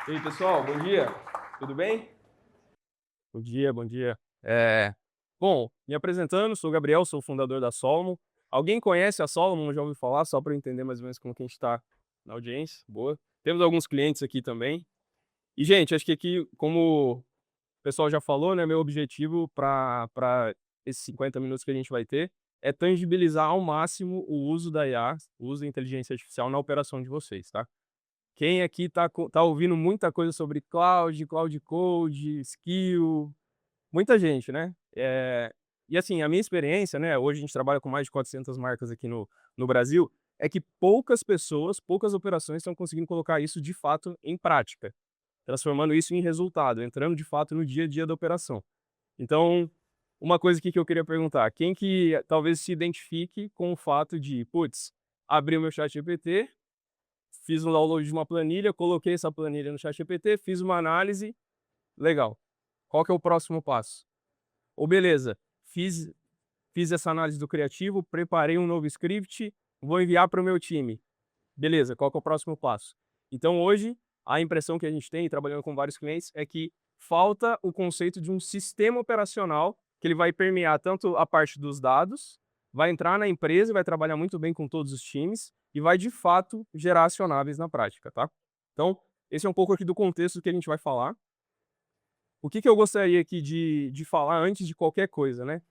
E aí, pessoal, bom dia. Tudo bem? Bom dia, bom dia. Bom, me apresentando, sou o Gabriel, sou o fundador da Solomon. Alguém conhece a Solomon? Já ouviu falar? Só para eu entender mais ou menos como que a gente está na audiência. Boa. Temos alguns clientes aqui também. E, gente, acho que aqui, como o pessoal já falou, né, meu objetivo para esses 50 minutos que a gente vai ter é tangibilizar ao máximo o uso da IA, o uso da inteligência artificial na operação de vocês, tá? Quem aqui tá ouvindo muita coisa sobre cloud code, skill, muita gente, né. E assim, a minha experiência, né, hoje a gente trabalha com mais de 400 marcas aqui no Brasil, é que poucas pessoas, poucas operações estão conseguindo colocar isso de fato em prática, transformando isso em resultado, entrando de fato no dia a dia da operação. Então, uma coisa aqui que eu queria perguntar, quem que talvez se identifique com o fato de: "Puts, abri o meu ChatGPT, fiz um download de uma planilha, coloquei essa planilha no ChatGPT, fiz uma análise, legal. Qual que é o próximo passo? Ou beleza, fiz fiz essa análise do criativo, preparei um novo script, vou enviar para o meu time. Beleza, qual que é o próximo passo?" Então hoje, a impressão que a gente tem, trabalhando com vários clientes, é que falta o conceito de um sistema operacional, que ele vai permear tanto a parte dos dados, vai entrar na empresa e vai trabalhar muito bem com todos os times, e vai de fato gerar acionáveis na prática, tá? Então, esse é um pouco aqui do contexto que a gente vai falar. O que que eu gostaria aqui de falar antes de qualquer coisa, né?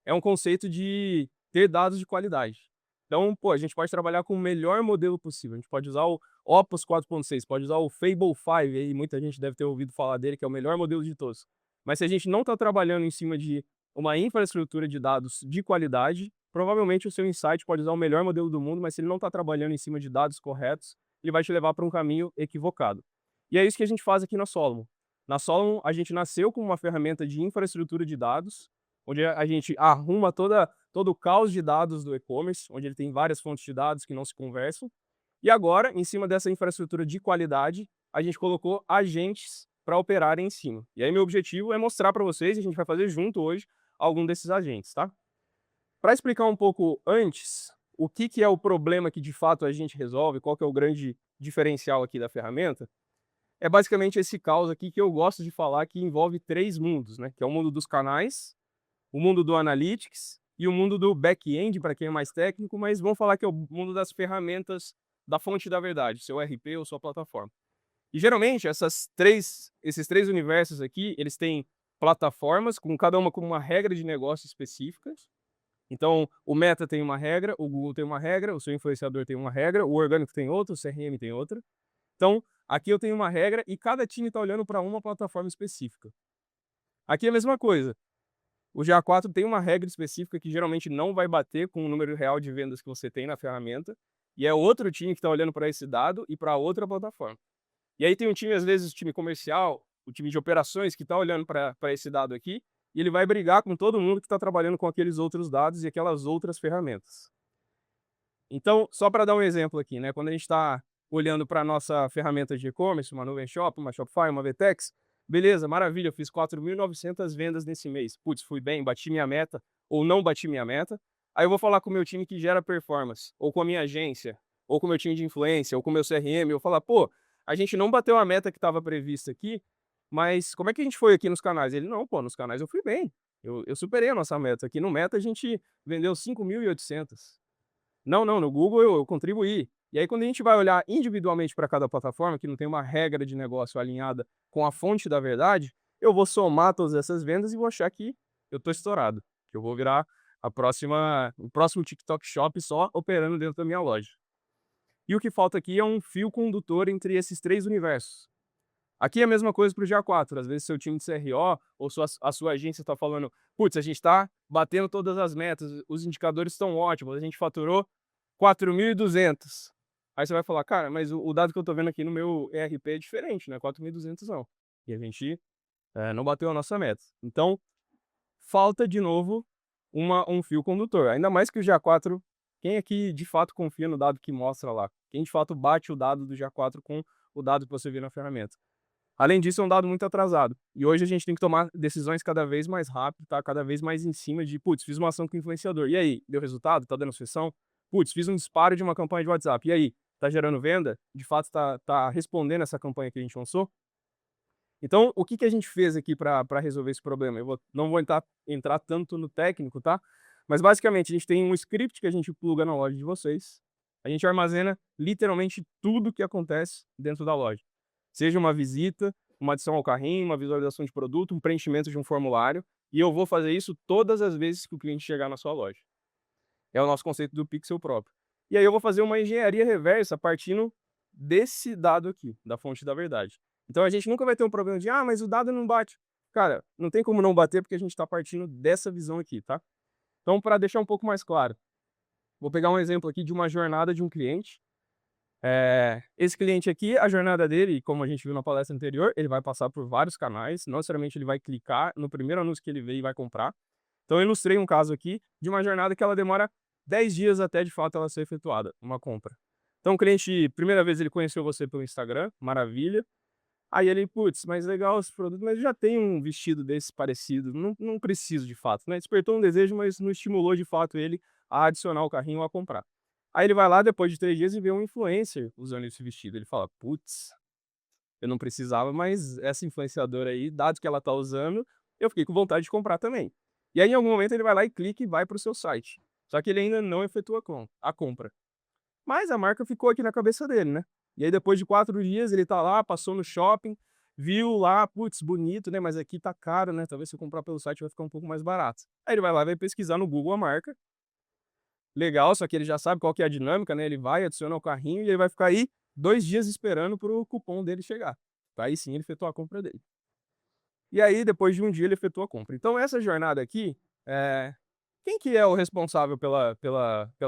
É um conceito de ter dados de qualidade. Então, pô, a gente pode trabalhar com o melhor modelo possível. A gente pode usar o Opus 4.6, pode usar o Fable 5, aí muita gente deve ter ouvido falar dele, que é o melhor modelo de todos. Mas se a gente não está trabalhando em cima de uma infraestrutura de dados de qualidade, provavelmente o seu insight pode usar o melhor modelo do mundo, mas se ele não está trabalhando em cima de dados corretos, ele vai te levar para um caminho equivocado. E é isso que a gente faz aqui na Solomon. Na Solomon, a gente nasceu com uma ferramenta de infraestrutura de dados, onde a gente arruma todo o caos de dados do e-commerce, onde ele tem várias fontes de dados que não se conversam. E agora, em cima dessa infraestrutura de qualidade, a gente colocou agentes para operarem em cima. E aí meu objetivo é mostrar para vocês, e a gente vai fazer junto hoje, algum desses agentes, tá? Para explicar um pouco antes, o que que é o problema que de fato a gente resolve, qual que é o grande diferencial aqui da ferramenta, é basicamente esse caos aqui que eu gosto de falar que envolve 3 mundos, né, que é o mundo dos canais, o mundo do analytics e o mundo do back-end, para quem é mais técnico, mas vamos falar que é o mundo das ferramentas da fonte da verdade, seu ERP ou sua plataforma. E geralmente esses três universos aqui, eles têm plataformas, com cada uma com uma regra de negócio específicas. Então, o Meta tem uma regra, o Google tem uma regra, o seu influenciador tem uma regra, o orgânico tem outra, o CRM tem outra. Então, aqui eu tenho uma regra e cada time está olhando para uma plataforma específica. Aqui é a mesma coisa. O GA4 tem uma regra específica que geralmente não vai bater com o número real de vendas que você tem na ferramenta, e é outro time que está olhando para esse dado e para outra plataforma. E aí tem um time, às vezes, o time comercial, o time de operações que está olhando para esse dado aqui, e ele vai brigar com todo mundo que está trabalhando com aqueles outros dados e aquelas outras ferramentas. Então, só para dar um exemplo aqui, né? Quando a gente está olhando para a nossa ferramenta de e-commerce, uma Nuvem Shop, uma Shopify, uma VTEX, beleza, maravilha, eu fiz 4.900 vendas nesse mês. Putz, fui bem, bati minha meta ou não bati minha meta. Aí eu vou falar com o meu time que gera performance, ou com a minha agência, ou com o meu time de influência, ou com o meu CRM, eu vou falar, pô, a gente não bateu a meta que estava prevista aqui, mas como é que a gente foi aqui nos canais? Ele, não, pô, nos canais eu fui bem. Eu superei a nossa meta. Aqui no Meta a gente vendeu 5.800. Não, não, no Google eu contribuí. E aí quando a gente vai olhar individualmente para cada plataforma, que não tem uma regra de negócio alinhada com a fonte da verdade, eu vou somar todas essas vendas e vou achar que eu estou estourado, que eu vou virar o próximo TikTok Shop só operando dentro da minha loja. E o que falta aqui é um fio condutor entre esses 3 universos. Aqui é a mesma coisa para o GA4, às vezes seu time de CRO ou a sua agência está falando: "Putz, a gente está batendo todas as metas, os indicadores estão ótimos, a gente faturou 4.200". Aí você vai falar: "Cara, mas o dado que eu estou vendo aqui no meu ERP é diferente, não é 4.200 não. E a gente, não bateu a nossa meta". Então, falta de novo um fio condutor, ainda mais que o GA4, quem aqui de fato confia no dado que mostra lá? Quem de fato bate o dado do GA4 com o dado que você vê na ferramenta? Além disso, é um dado muito atrasado. E hoje a gente tem que tomar decisões cada vez mais rápido, tá? Cada vez mais em cima de, putz, fiz uma ação com influenciador. E aí, deu resultado? Tá dando sessão? Putz, fiz um disparo de uma campanha de WhatsApp. E aí, tá gerando venda? De fato, tá respondendo essa campanha que a gente lançou? Então, o que que a gente fez aqui para resolver esse problema? Não vou entrar tanto no técnico, tá? Mas basicamente a gente tem um script que a gente pluga na loja de vocês, a gente armazena literalmente tudo que acontece dentro da loja. Seja uma visita, uma adição ao carrinho, uma visualização de produto, um preenchimento de um formulário, e eu vou fazer isso todas as vezes que o cliente chegar na sua loja. É o nosso conceito do pixel próprio. E aí eu vou fazer uma engenharia reversa partindo desse dado aqui, da fonte da verdade. Então a gente nunca vai ter um problema de, ah, mas o dado não bate. Cara, não tem como não bater porque a gente está partindo dessa visão aqui, tá? Então, para deixar um pouco mais claro, vou pegar um exemplo aqui de uma jornada de um cliente. Esse cliente aqui, a jornada dele, como a gente viu na palestra anterior, ele vai passar por vários canais, não necessariamente ele vai clicar no primeiro anúncio que ele vê e vai comprar. Então eu ilustrei um caso aqui de uma jornada que ela demora 10 dias até de fato ela ser efetuada, uma compra. Então o cliente, primeira vez ele conheceu você pelo Instagram, maravilha. Aí ele, putz, mas legal esse produto, mas eu já tenho um vestido desse parecido, não preciso de fato, né? Despertou um desejo, mas não estimulou de fato ele a adicionar o carrinho ou a comprar. Aí ele vai lá depois de 3 dias e vê um influencer usando esse vestido. Ele fala, putz, eu não precisava, mas essa influenciadora aí, dado que ela tá usando, eu fiquei com vontade de comprar também. E aí em algum momento ele vai lá e clica e vai para o seu site. Só que ele ainda não efetua a compra. Mas a marca ficou aqui na cabeça dele, né. E aí depois de 4 dias ele tá lá, passou no shopping, viu lá, putz, bonito, né, mas aqui tá caro, né, talvez se eu comprar pelo site vai ficar um pouco mais barato. Aí ele vai lá e vai pesquisar no Google a marca, legal, só que ele já sabe qual que é a dinâmica, né, ele vai, adiciona o carrinho e ele vai ficar aí 2 dias esperando para o cupom dele chegar. Pra aí sim ele efetuar a compra dele. E aí depois de um dia ele efetua a compra. Então essa jornada aqui, eh, quem que é o responsável pela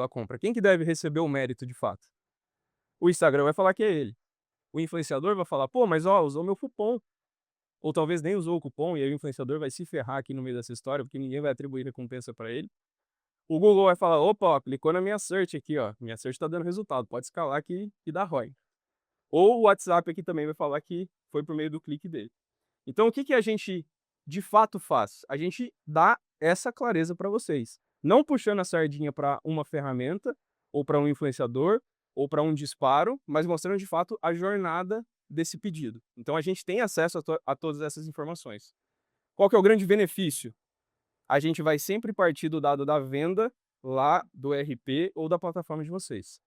compra? Quem que deve receber o mérito de fato? O Instagram vai falar que é ele. O influenciador vai falar: "Pô, mas ó, usou meu cupom", ou talvez nem usou o cupom, e aí o influenciador vai se ferrar aqui no meio dessa história, porque ninguém vai atribuir recompensa pra ele. O Google vai falar: "Opa, ó, clicou na minha search aqui, ó, minha search tá dando resultado, pode escalar que dá ROI". Ou o WhatsApp aqui também vai falar que foi por meio do clique dele. Então o que que a gente de fato faz? A gente dá essa clareza para vocês, não puxando a sardinha para uma ferramenta, ou para um influenciador, ou para um disparo, mas mostrando de fato a jornada desse pedido. Então a gente tem acesso a todas essas informações. Qual que é o grande benefício? A gente vai sempre partir do dado da venda lá do ERP ou da plataforma de vocês.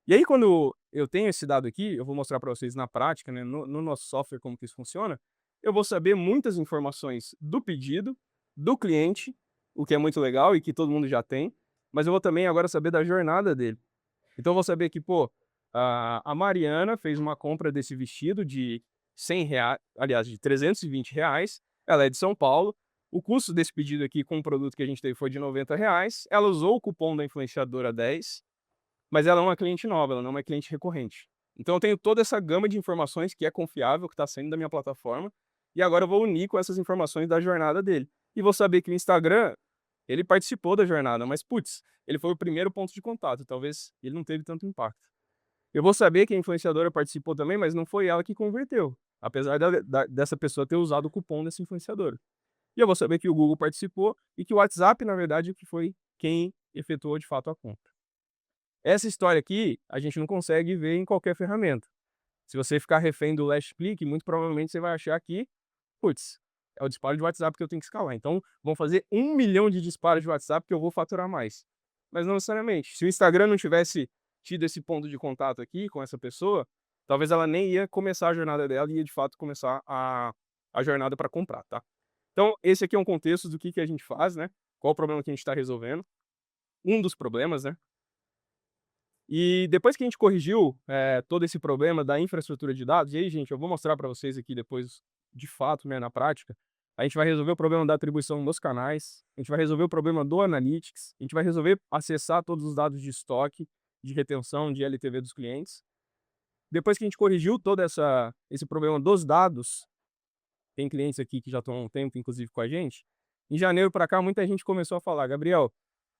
E aí quando eu tenho esse dado aqui, eu vou mostrar para vocês na prática, né, no nosso software como que isso funciona, eu vou saber muitas informações do pedido, do cliente, o que é muito legal e que todo mundo já tem, mas eu vou também agora saber da jornada dele. Então eu vou saber que, pô, a Mariana fez uma compra desse vestido de R$ 100, aliás, de R$ 320, ela é de São Paulo, o custo desse pedido aqui com o produto que a gente teve foi de R$ 90, ela usou o cupom da influenciadora 10, mas ela é uma cliente nova, ela não é uma cliente recorrente. Então eu tenho toda essa gama de informações que é confiável, que está saindo da minha plataforma, e agora eu vou unir com essas informações da jornada dele. E vou saber que o Instagram, ele participou da jornada, mas putz, ele foi o primeiro ponto de contato, talvez ele não teve tanto impacto. Eu vou saber que a influenciadora participou também, mas não foi ela que converteu, apesar dessa pessoa ter usado o cupom dessa influenciadora. E eu vou saber que o Google participou e que o WhatsApp, na verdade, que foi quem efetuou de fato a compra. Essa história aqui, a gente não consegue ver em qualquer ferramenta. Se você ficar refém do last click, muito provavelmente você vai achar que, putz, é o disparo de WhatsApp que eu tenho que escalar. Então, vão fazer 1 milhão de disparos de WhatsApp que eu vou faturar mais. Mas não necessariamente. Se o Instagram não tivesse tido esse ponto de contato aqui com essa pessoa, talvez ela nem ia começar a jornada dela e ia de fato começar a jornada para comprar, tá? Então, esse aqui é um contexto do que a gente faz, né? Qual o problema que a gente está resolvendo. Um dos problemas, né? E depois que a gente corrigiu, todo esse problema da infraestrutura de dados, e aí, gente, eu vou mostrar para vocês aqui depois, de fato, né, na prática, a gente vai resolver o problema da atribuição dos canais, a gente vai resolver o problema do Analytics, a gente vai resolver acessar todos os dados de estoque, de retenção, de LTV dos clientes. Depois que a gente corrigiu todo esse problema dos dados, tem clientes aqui que já estão há um tempo, inclusive, com a gente, em janeiro para cá, muita gente começou a falar: "Gabriel,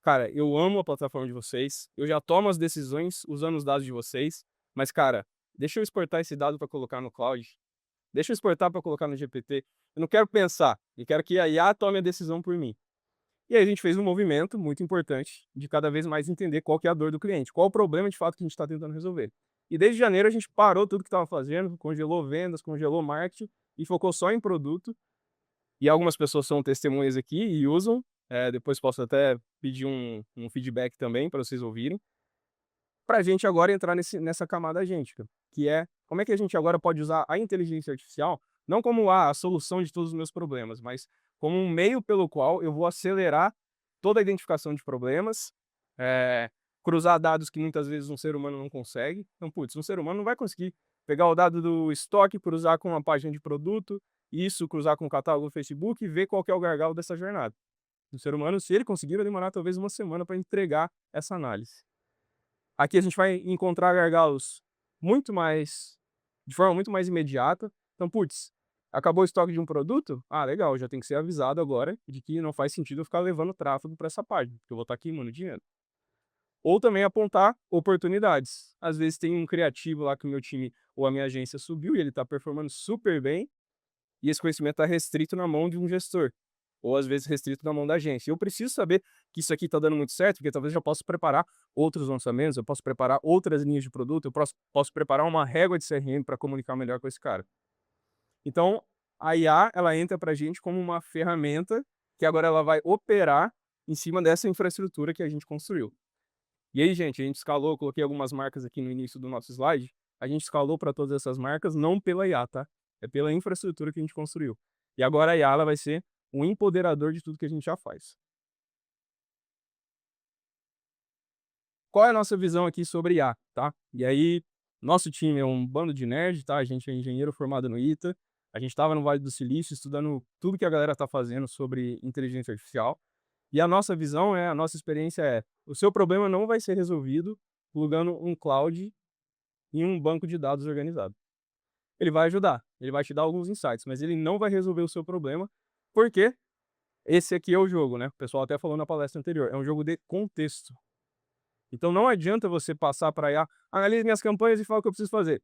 cara, eu amo a plataforma de vocês, eu já tomo as decisões usando os dados de vocês, mas cara, deixa eu exportar esse dado para colocar no cloud, deixa eu exportar para colocar no GPT, eu não quero pensar, eu quero que a IA tome a decisão por mim". E aí a gente fez um movimento muito importante de cada vez mais entender qual que é a dor do cliente, qual o problema de fato que a gente está tentando resolver. E desde janeiro a gente parou tudo que estava fazendo, congelou vendas, congelou marketing, e focou só em produto, e algumas pessoas são testemunhas aqui e usam, depois posso até pedir um feedback também para vocês ouvirem, para a gente agora entrar nessa camada agêntica, que é como é que a gente agora pode usar a inteligência artificial, não como a solução de todos os meus problemas, mas como um meio pelo qual eu vou acelerar toda a identificação de problemas, eh, cruzar dados que muitas vezes um ser humano não consegue. Então, putz, um ser humano não vai conseguir pegar o dado do estoque, cruzar com uma página de produto, isso cruzar com o catálogo do Facebook e ver qual que é o gargalo dessa jornada. O ser humano, se ele conseguir, vai demorar talvez uma semana para entregar essa análise. Aqui a gente vai encontrar gargalos muito mais de forma muito mais imediata. Então, putz, acabou o estoque de um produto? Ah, legal, já tem que ser avisado agora de que não faz sentido eu ficar levando tráfego para essa página, porque eu vou estar queimando dinheiro. Ou também apontar oportunidades. Às vezes tem um criativo lá que o meu time ou a minha agência subiu e ele está performando super bem, e esse conhecimento está restrito na mão de um gestor, ou às vezes restrito na mão da agência. Eu preciso saber que isso aqui está dando muito certo, porque talvez eu já possa preparar outros lançamentos, eu posso preparar outras linhas de produto, eu posso preparar uma régua de CRM para comunicar melhor com esse cara. Então, a IA, ela entra para a gente como uma ferramenta que agora ela vai operar em cima dessa infraestrutura que a gente construiu. E aí, gente, a gente escalou, coloquei algumas marcas aqui no início do nosso slide, a gente escalou para todas essas marcas não pela IA, tá? É pela infraestrutura que a gente construiu. E agora a IA ela vai ser um empoderador de tudo que a gente já faz. Qual é a nossa visão aqui sobre IA, tá? E aí, nosso time é um bando de nerd, tá? A gente é engenheiro formado no ITA, a gente estava no Vale do Silício estudando tudo que a galera está fazendo sobre inteligência artificial. E a nossa visão a nossa experiência o seu problema não vai ser resolvido plugando um cloud em um banco de dados organizado. Ele vai ajudar, ele vai te dar alguns insights, mas ele não vai resolver o seu problema, porque esse aqui é o jogo, né? O pessoal até falou na palestra anterior, é um jogo de contexto. Então não adianta você passar para IA, analise minhas campanhas e fala o que eu preciso fazer.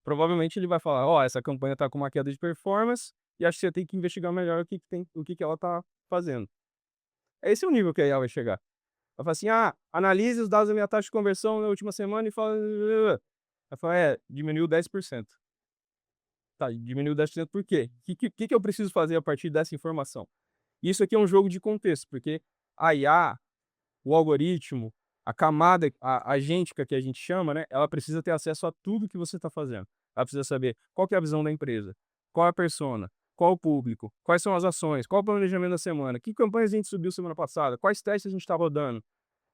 Provavelmente ele vai falar, ó, essa campanha está com uma queda de performance e acho que você tem que investigar melhor o que ela está fazendo. Esse é o nível que a IA vai chegar. Vai falar assim, analise os dados da minha taxa de conversão na última semana e fala... Vai falar, diminuiu 10%. Tá, diminuiu 10% por quê? O que eu preciso fazer a partir dessa informação? Isso aqui é um jogo de contexto, porque a IA, o algoritmo, a camada agêntica que a gente chama, né, ela precisa ter acesso a tudo que você está fazendo. Ela precisa saber qual que é a visão da empresa, qual é a persona, qual o público, quais são as ações, qual o planejamento da semana, que campanhas a gente subiu semana passada, quais testes a gente está rodando,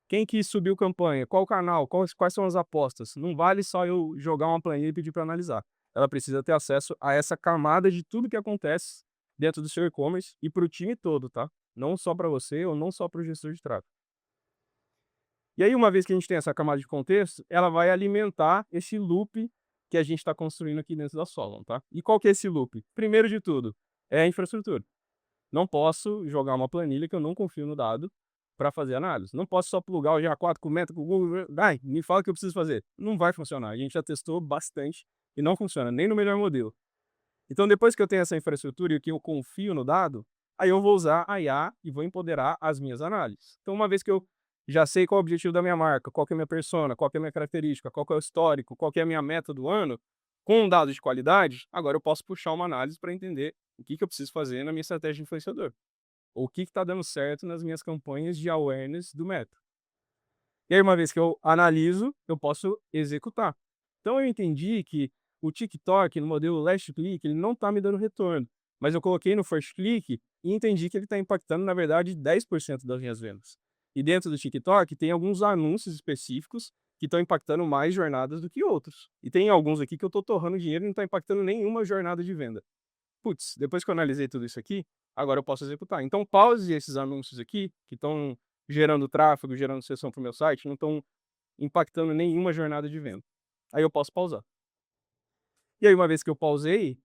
quem que subiu campanha, qual canal, quais são as apostas. Não vale só eu jogar uma planilha e pedir para analisar. Ela precisa ter acesso a essa camada de tudo que acontece dentro do seu e-commerce e para o time todo, tá? Não só para você ou não só para o gestor de tráfego. E aí, uma vez que a gente tem essa camada de contexto, ela vai alimentar esse loop que a gente está construindo aqui dentro da Solon, tá? E qual que é esse loop? Primeiro de tudo, é a infraestrutura. Não posso jogar uma planilha que eu não confio no dado para fazer análise. Não posso só plugar o GA4 com o Meta, com o Google, me fala o que eu preciso fazer. Não vai funcionar. A gente já testou bastante e não funciona, nem no melhor modelo. Então, depois que eu tenho essa infraestrutura e que eu confio no dado, aí eu vou usar a IA e vou empoderar as minhas análises. Então, uma vez que eu já sei qual é o objetivo da minha marca, qual que é a minha persona, qual que é a minha característica, qual que é o histórico, qual que é a minha meta do ano, com dados de qualidade, agora eu posso puxar uma análise para entender o que eu preciso fazer na minha estratégia de influenciador. Ou o que está dando certo nas minhas campanhas de awareness do Meta. E aí, uma vez que eu analiso, eu posso executar. Então, eu entendi que o TikTok, no modelo last click, ele não está me dando retorno. Mas eu coloquei no first click e entendi que ele está impactando, na verdade, 10% das minhas vendas. E dentro do TikTok, tem alguns anúncios específicos que estão impactando mais jornadas do que outros. E tem alguns aqui que eu estou torrando dinheiro e não está impactando nenhuma jornada de venda. Putz, depois que eu analisei tudo isso aqui, agora eu posso executar. Então, pause esses anúncios aqui, que estão gerando tráfego, gerando sessão para o meu site, não estão impactando nenhuma jornada de venda. Aí eu posso pausar. E aí, uma vez que eu pausei,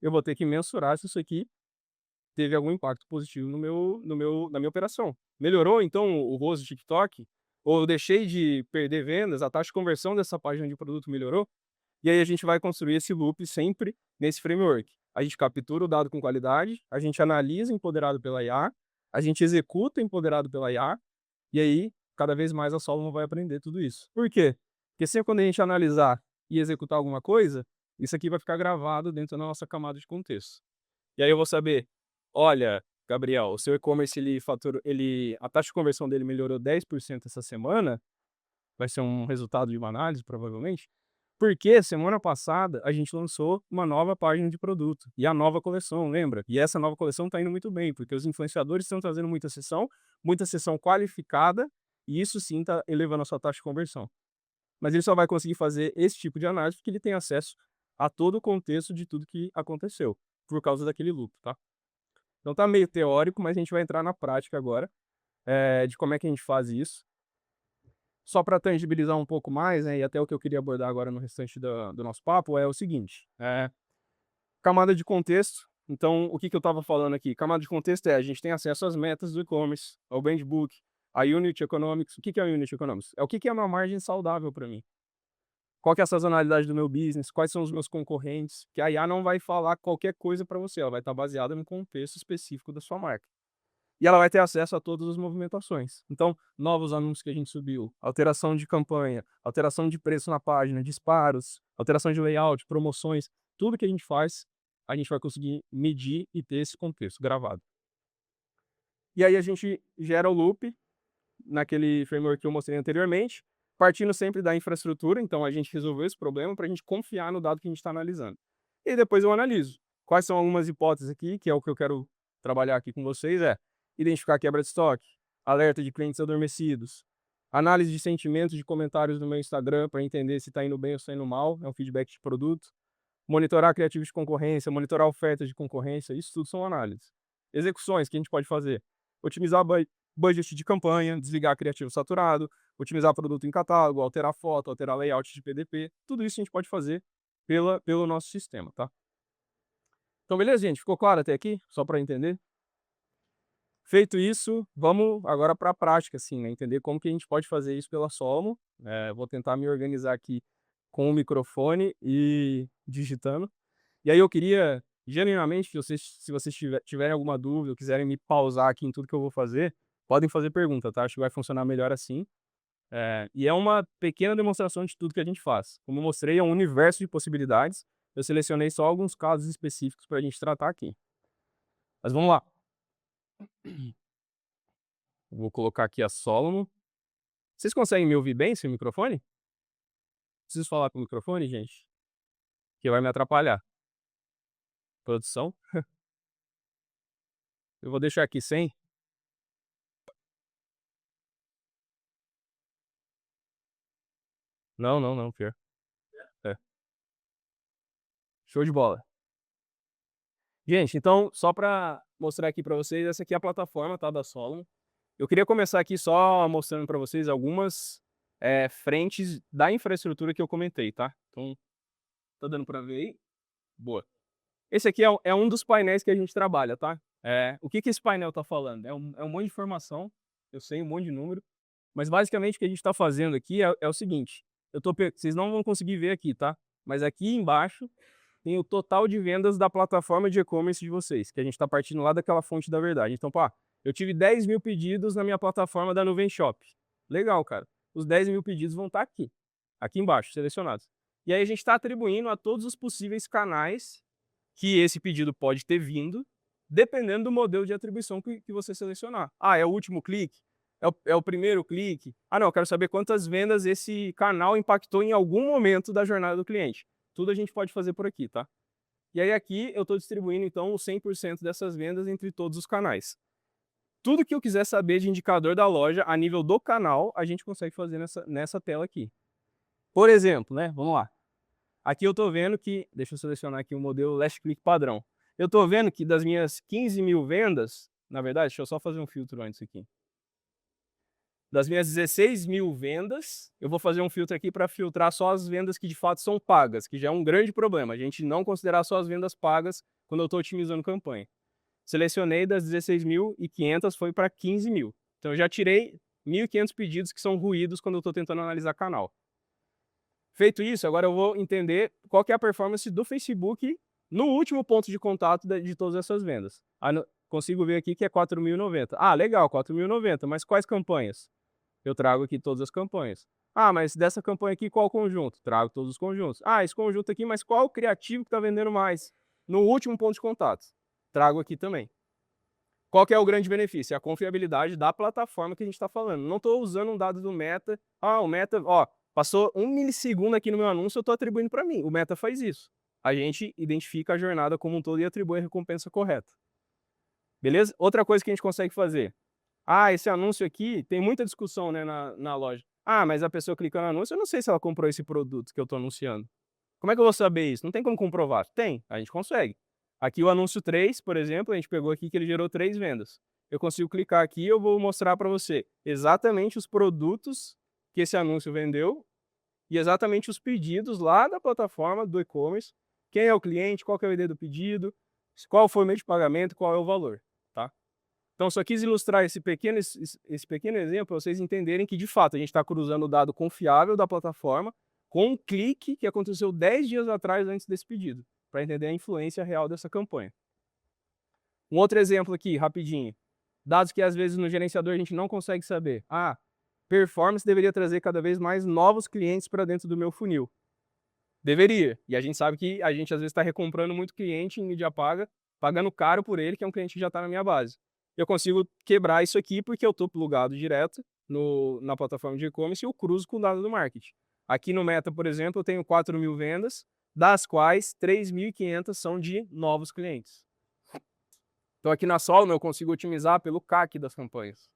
eu vou ter que mensurar se isso aqui teve algum impacto positivo na minha operação. Melhorou, então, o ROAS do TikTok? Ou eu deixei de perder vendas? A taxa de conversão dessa página de produto melhorou? E aí a gente vai construir esse loop sempre nesse framework. A gente captura o dado com qualidade, a gente analisa empoderado pela IA, a gente executa empoderado pela IA, e aí cada vez mais a Solomon vai aprender tudo isso. Por quê? Porque sempre quando a gente analisar e executar alguma coisa, Isso aqui vai ficar gravado dentro da nossa camada de contexto. E aí eu vou saber, olha, Gabriel, o seu e-commerce a taxa de conversão dele melhorou 10% essa semana, vai ser um resultado de uma análise, provavelmente, porque semana passada a gente lançou uma nova página de produto e a nova coleção, lembra? E essa nova coleção está indo muito bem, porque os influenciadores estão trazendo muita sessão qualificada, e isso sim está elevando a sua taxa de conversão. Mas ele só vai conseguir fazer esse tipo de análise porque ele tem acesso a todo o contexto de tudo que aconteceu, por causa daquele loop, tá? Então tá meio teórico, mas a gente vai entrar na prática agora, de como é que a gente faz isso. Só para tangibilizar um pouco mais, né, e até o que eu queria abordar agora no restante do nosso papo é o seguinte, camada de contexto. Então, o que eu estava falando aqui? Camada de contexto a gente tem acesso às metas do e-commerce, ao Brand Book, a Unit Economics. O que é a Unit Economics? É o que é uma margem saudável para mim. Qual que é a sazonalidade do meu business? Quais são os meus concorrentes? Que a IA não vai falar qualquer coisa para você, ela vai estar baseada no contexto específico da sua marca. E ela vai ter acesso a todas as movimentações. Então, novos anúncios que a gente subiu, alteração de campanha, alteração de preço na página, disparos, alteração de layout, promoções, tudo que a gente faz, a gente vai conseguir medir e ter esse contexto gravado. E aí a gente gera o loop naquele framework que eu mostrei anteriormente, partindo sempre da infraestrutura. Então a gente resolveu esse problema para a gente confiar no dado que a gente está analisando. E depois eu analiso. Quais são algumas hipóteses aqui, que é o que eu quero trabalhar aqui com vocês, identificar quebra de estoque, alerta de clientes adormecidos, análise de sentimentos de comentários no meu Instagram para entender se está indo bem ou se está indo mal, é um feedback de produto, monitorar criativos de concorrência, monitorar ofertas de concorrência, isso tudo são análises. Execuções que a gente pode fazer, otimizar budget de campanha, desligar criativo saturado, otimizar produto em catálogo, alterar foto, alterar layout de PDP, tudo isso a gente pode fazer pelo nosso sistema, tá? Então beleza, gente? Ficou claro até aqui? Só para entender? Feito isso, vamos agora para a prática, assim, né? Entender como que a gente pode fazer isso pela Solmo. Vou tentar me organizar aqui com o microfone e digitando. E aí eu queria, genuinamente, que vocês, se vocês tiverem alguma dúvida ou quiserem me pausar aqui em tudo que eu vou fazer, podem fazer pergunta, tá? Acho que vai funcionar melhor assim. E é uma pequena demonstração de tudo que a gente faz. Como eu mostrei, é um universo de possibilidades. Eu selecionei só alguns casos específicos para a gente tratar aqui. Mas vamos lá. Vou colocar aqui a Solomon. Vocês conseguem me ouvir bem sem o microfone? Preciso falar com o microfone, gente? Que vai me atrapalhar. Produção. Eu vou deixar aqui sem. Não, pior. É. Show de bola. Gente, então, só para mostrar aqui para vocês, essa aqui é a plataforma, tá, da Solomon. Eu queria começar aqui só mostrando para vocês algumas frentes da infraestrutura que eu comentei, tá? Então, tá dando para ver aí? Boa. Esse aqui é um dos painéis que a gente trabalha, tá? O que esse painel tá falando? É um monte de informação, eu sei, um monte de número, mas basicamente o que a gente está fazendo aqui é o seguinte, vocês não vão conseguir ver aqui, tá? Mas aqui embaixo tem o total de vendas da plataforma de e-commerce de vocês, que a gente está partindo lá daquela fonte da verdade. Então, pá, eu tive 10 mil pedidos na minha plataforma da Nuvem Shop. Legal, cara. Os 10 mil pedidos vão estar aqui embaixo, selecionados. E aí a gente está atribuindo a todos os possíveis canais que esse pedido pode ter vindo, dependendo do modelo de atribuição que você selecionar. Ah, é o último clique? É o primeiro clique? Ah, não, eu quero saber quantas vendas esse canal impactou em algum momento da jornada do cliente. Tudo a gente pode fazer por aqui, tá? E aí aqui eu estou distribuindo, então, o 100% dessas vendas entre todos os canais. Tudo que eu quiser saber de indicador da loja a nível do canal, a gente consegue fazer nessa tela aqui. Por exemplo, né? Vamos lá. Aqui eu estou vendo que, deixa eu selecionar aqui o modelo Last Click padrão. Eu estou vendo que das minhas 15 mil vendas, na verdade, deixa eu só fazer um filtro antes aqui. Das minhas 16 mil vendas, eu vou fazer um filtro aqui para filtrar só as vendas que de fato são pagas, que já é um grande problema, a gente não considerar só as vendas pagas quando eu estou otimizando campanha. Selecionei das 16.500, foi para 15 mil. Então eu já tirei 1.500 pedidos que são ruídos quando eu estou tentando analisar canal. Feito isso, agora eu vou entender qual que é a performance do Facebook no último ponto de contato de todas essas vendas. Consigo ver aqui que é 4.090. Ah, legal, 4.090, mas quais campanhas? Eu trago aqui todas as campanhas. Ah, mas dessa campanha aqui, qual conjunto? Trago todos os conjuntos. Ah, esse conjunto aqui, mas qual criativo que está vendendo mais? No último ponto de contato. Trago aqui também. Qual que é o grande benefício? É a confiabilidade da plataforma que a gente está falando. Não estou usando um dado do Meta. Ah, o Meta, ó, passou 1 milissegundo aqui no meu anúncio, eu estou atribuindo para mim. O Meta faz isso. A gente identifica a jornada como um todo e atribui a recompensa correta. Beleza? Outra coisa que a gente consegue fazer. Ah, esse anúncio aqui, tem muita discussão, né, na loja. Ah, mas a pessoa clicou no anúncio, eu não sei se ela comprou esse produto que eu estou anunciando. Como é que eu vou saber isso? Não tem como comprovar. Tem, a gente consegue. Aqui o anúncio 3, por exemplo, a gente pegou aqui que ele gerou 3 vendas. Eu consigo clicar aqui e eu vou mostrar para você exatamente os produtos que esse anúncio vendeu e exatamente os pedidos lá da plataforma do e-commerce. Quem é o cliente, qual que é o ID do pedido, qual foi o meio de pagamento, qual é o valor, tá? Então, só quis ilustrar esse pequeno exemplo para vocês entenderem que, de fato, a gente está cruzando o dado confiável da plataforma com um clique que aconteceu 10 dias atrás antes desse pedido, para entender a influência real dessa campanha. Um outro exemplo aqui, rapidinho. Dados que às vezes no gerenciador a gente não consegue saber. Ah, performance deveria trazer cada vez mais novos clientes para dentro do meu funil. Deveria. E a gente sabe que a gente às vezes está recomprando muito cliente em mídia paga, pagando caro por ele, que é um cliente que já está na minha base. Eu consigo quebrar isso aqui porque eu estou plugado direto na plataforma de e-commerce e eu cruzo com o dado do marketing. Aqui no Meta, por exemplo, eu tenho 4.000 vendas, das quais 3.500 são de novos clientes. Então aqui na Solno eu consigo otimizar pelo CAC das campanhas.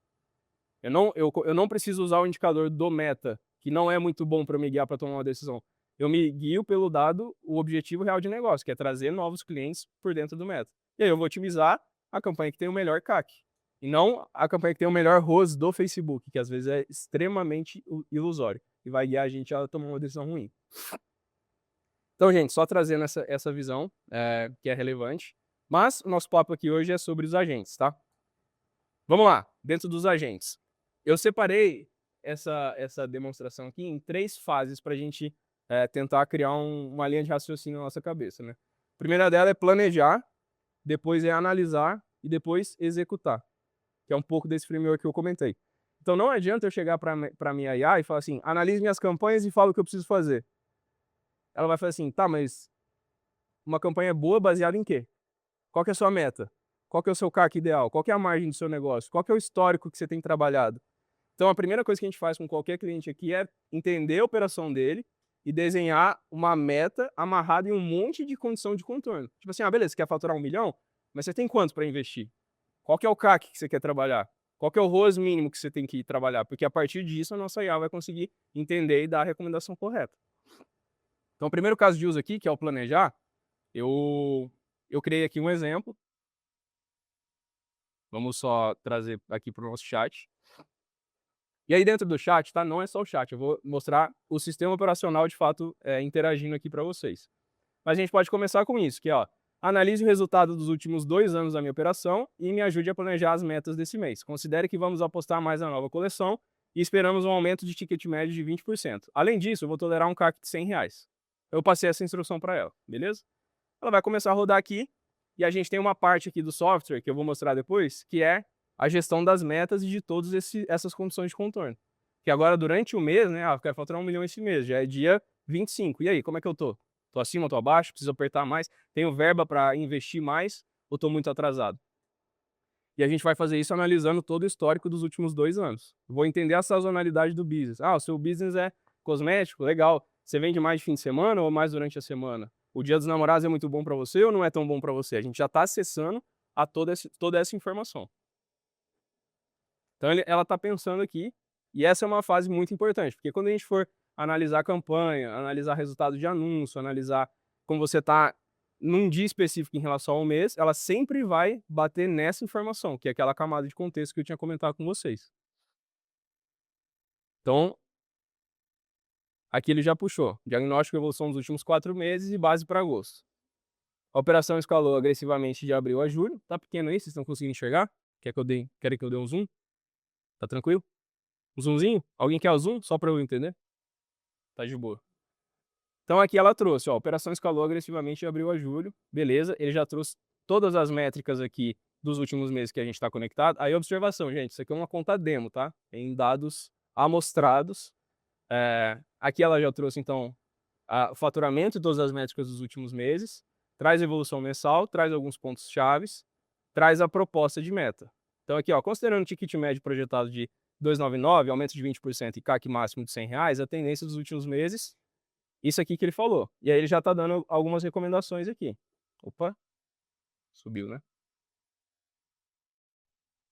Eu não preciso usar o indicador do Meta, que não é muito bom para me guiar para tomar uma decisão. Eu me guio pelo dado, o objetivo real de negócio, que é trazer novos clientes por dentro do Meta. E aí eu vou otimizar a campanha que tem o melhor CAC. E não a campanha que tem o melhor ROAS do Facebook, que às vezes é extremamente ilusório. E vai guiar a gente a tomar uma decisão ruim. Então, gente, só trazendo essa visão, que é relevante. Mas o nosso papo aqui hoje é sobre os agentes, tá? Vamos lá, dentro dos agentes. Eu separei essa demonstração aqui em 3 fases para a gente tentar criar uma linha de raciocínio na nossa cabeça, né? A primeira dela é planejar, depois é analisar e depois executar, que é um pouco desse framework que eu comentei. Então não adianta eu chegar para minha IA e falar assim, analise minhas campanhas e fala o que eu preciso fazer. Ela vai falar assim, tá, mas uma campanha boa baseada em quê? Qual que é a sua meta? Qual que é o seu CAC ideal? Qual que é a margem do seu negócio? Qual que é o histórico que você tem trabalhado? Então, a primeira coisa que a gente faz com qualquer cliente aqui é entender a operação dele e desenhar uma meta amarrada em um monte de condição de contorno. Tipo assim, beleza, você quer faturar 1 milhão? Mas você tem quanto para investir? Qual que é o CAC que você quer trabalhar? Qual que é o ROAS mínimo que você tem que trabalhar? Porque a partir disso, a nossa IA vai conseguir entender e dar a recomendação correta. Então, o primeiro caso de uso aqui, que é o planejar, eu criei aqui um exemplo. Vamos só trazer aqui para o nosso chat. E aí dentro do chat, tá? Não é só o chat, eu vou mostrar o sistema operacional de fato interagindo aqui para vocês. Mas a gente pode começar com isso, que é, analise o resultado dos últimos 2 anos da minha operação e me ajude a planejar as metas desse mês. Considere que vamos apostar mais na nova coleção e esperamos um aumento de ticket médio de 20%. Além disso, eu vou tolerar um CAC de R$100. Eu passei essa instrução para ela, beleza? Ela vai começar a rodar aqui e a gente tem uma parte aqui do software, que eu vou mostrar depois, que é a gestão das metas e de todas essas condições de contorno. Que agora, durante o mês, né, eu quero faturar 1 milhão esse mês, já é dia 25. E aí, como é que eu tô? Tô acima, tô abaixo? Preciso apertar mais? Tenho verba para investir mais ou tô muito atrasado? E a gente vai fazer isso analisando todo o histórico dos últimos 2 anos. Vou entender a sazonalidade do business. O seu business é cosmético? Legal. Você vende mais de fim de semana ou mais durante a semana? O Dia dos Namorados é muito bom para você ou não é tão bom para você? A gente já está acessando a toda essa informação. Então ela está pensando aqui, e essa é uma fase muito importante, porque quando a gente for analisar a campanha, analisar resultado de anúncio, analisar como você está num dia específico em relação ao mês, ela sempre vai bater nessa informação, que é aquela camada de contexto que eu tinha comentado com vocês. Então, aqui ele já puxou. Diagnóstico e evolução dos últimos 4 meses e base para agosto. A operação escalou agressivamente de abril a julho. Tá pequeno aí? Vocês estão conseguindo enxergar? Querem que eu dê um zoom? Tá tranquilo? Um zoomzinho? Alguém quer o zoom? Só para eu entender? Tá de boa. Então aqui ela trouxe, a operação escalou agressivamente de abril a julho. Beleza, ele já trouxe todas as métricas aqui dos últimos meses que a gente está conectado. Aí observação, gente, isso aqui é uma conta demo, tá? Em dados amostrados. Aqui ela já trouxe, então, o faturamento e todas as métricas dos últimos meses, traz a evolução mensal, traz alguns pontos chaves, traz a proposta de meta. Então aqui, ó, considerando o ticket médio projetado de 299, aumento de 20% e CAC máximo de R$ 100, a tendência dos últimos meses, isso aqui que ele falou. E aí ele já está dando algumas recomendações aqui. Opa, subiu, né?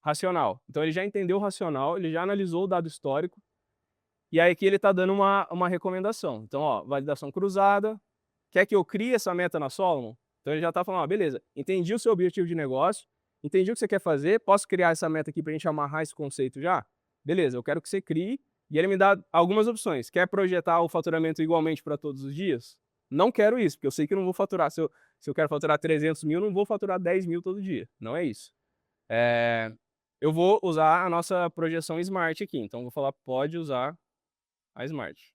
Racional. Então ele já entendeu o racional, ele já analisou o dado histórico, e aí aqui ele está dando uma recomendação. Então, ó, validação cruzada, quer que eu crie essa meta na Solomon? Então ele já está falando, ó, beleza, entendi o seu objetivo de negócio, entendi o que você quer fazer, posso criar essa meta aqui para a gente amarrar esse conceito já? Beleza, eu quero que você crie, e ele me dá algumas opções. Quer projetar o faturamento igualmente para todos os dias? Não quero isso, porque eu sei que eu não vou faturar. Se eu quero faturar 300 mil, não vou faturar 10 mil todo dia. Não é isso. Eu vou usar a nossa projeção Smart aqui. Então, eu vou falar, pode usar a Smart.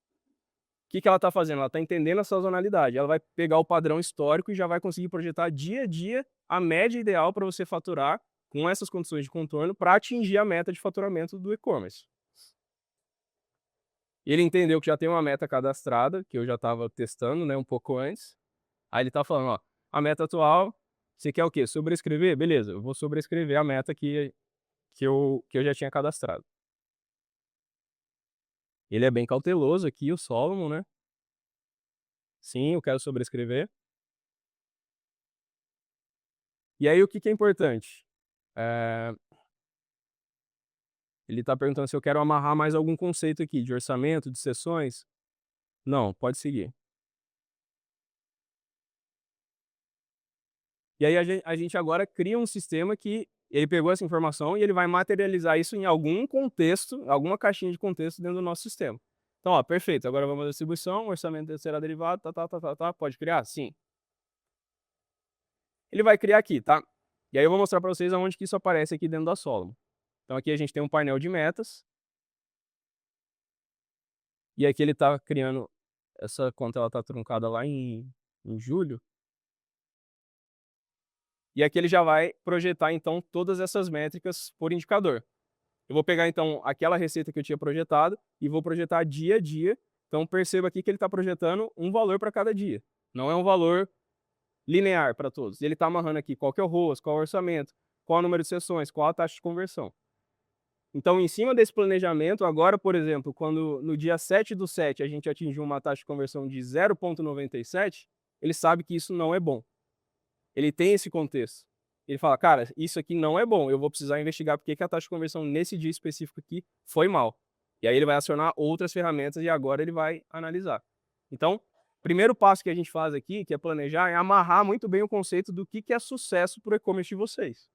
O que ela está fazendo? Ela está entendendo a sazonalidade. Ela vai pegar o padrão histórico e já vai conseguir projetar dia a dia a média ideal para você faturar com essas condições de contorno para atingir a meta de faturamento do e-commerce. Ele entendeu que já tem uma meta cadastrada, que eu já estava testando, né, um pouco antes. Aí ele está falando, ó, a meta atual, você quer o quê? Sobrescrever? Beleza, eu vou sobrescrever a meta que eu já tinha cadastrado. Ele é bem cauteloso aqui, o Solomon, né? Sim, eu quero sobrescrever. E aí, o que é importante? Ele está perguntando se eu quero amarrar mais algum conceito aqui, de orçamento, de sessões. Não, pode seguir. E aí, a gente agora cria um sistema que ele pegou essa informação e ele vai materializar isso em algum contexto, alguma caixinha de contexto dentro do nosso sistema. Então, ó, perfeito. Agora vamos à distribuição, orçamento será derivado, tá. Pode criar? Sim. Ele vai criar aqui, tá? E aí eu vou mostrar para vocês aonde que isso aparece aqui dentro da Solomon. Então aqui a gente tem um painel de metas. E aqui ele está criando essa conta, ela está truncada lá em julho. E aqui ele já vai projetar então todas essas métricas por indicador. Eu vou pegar então aquela receita que eu tinha projetado e vou projetar dia a dia. Então perceba aqui que ele está projetando um valor para cada dia. Não é um valor linear para todos. Ele está amarrando aqui qual que é o ROAS, qual é o orçamento, qual é o número de sessões, qual a taxa de conversão. Então, em cima desse planejamento, agora, por exemplo, quando no dia 7/7 a gente atingiu uma taxa de conversão de 0,97, ele sabe que isso não é bom. Ele tem esse contexto. Ele fala, cara, isso aqui não é bom, eu vou precisar investigar porque que a taxa de conversão nesse dia específico aqui foi mal. E aí ele vai acionar outras ferramentas e agora ele vai analisar. Então, primeiro passo que a gente faz aqui, que é planejar, é amarrar muito bem o conceito do que é sucesso para o e-commerce de vocês.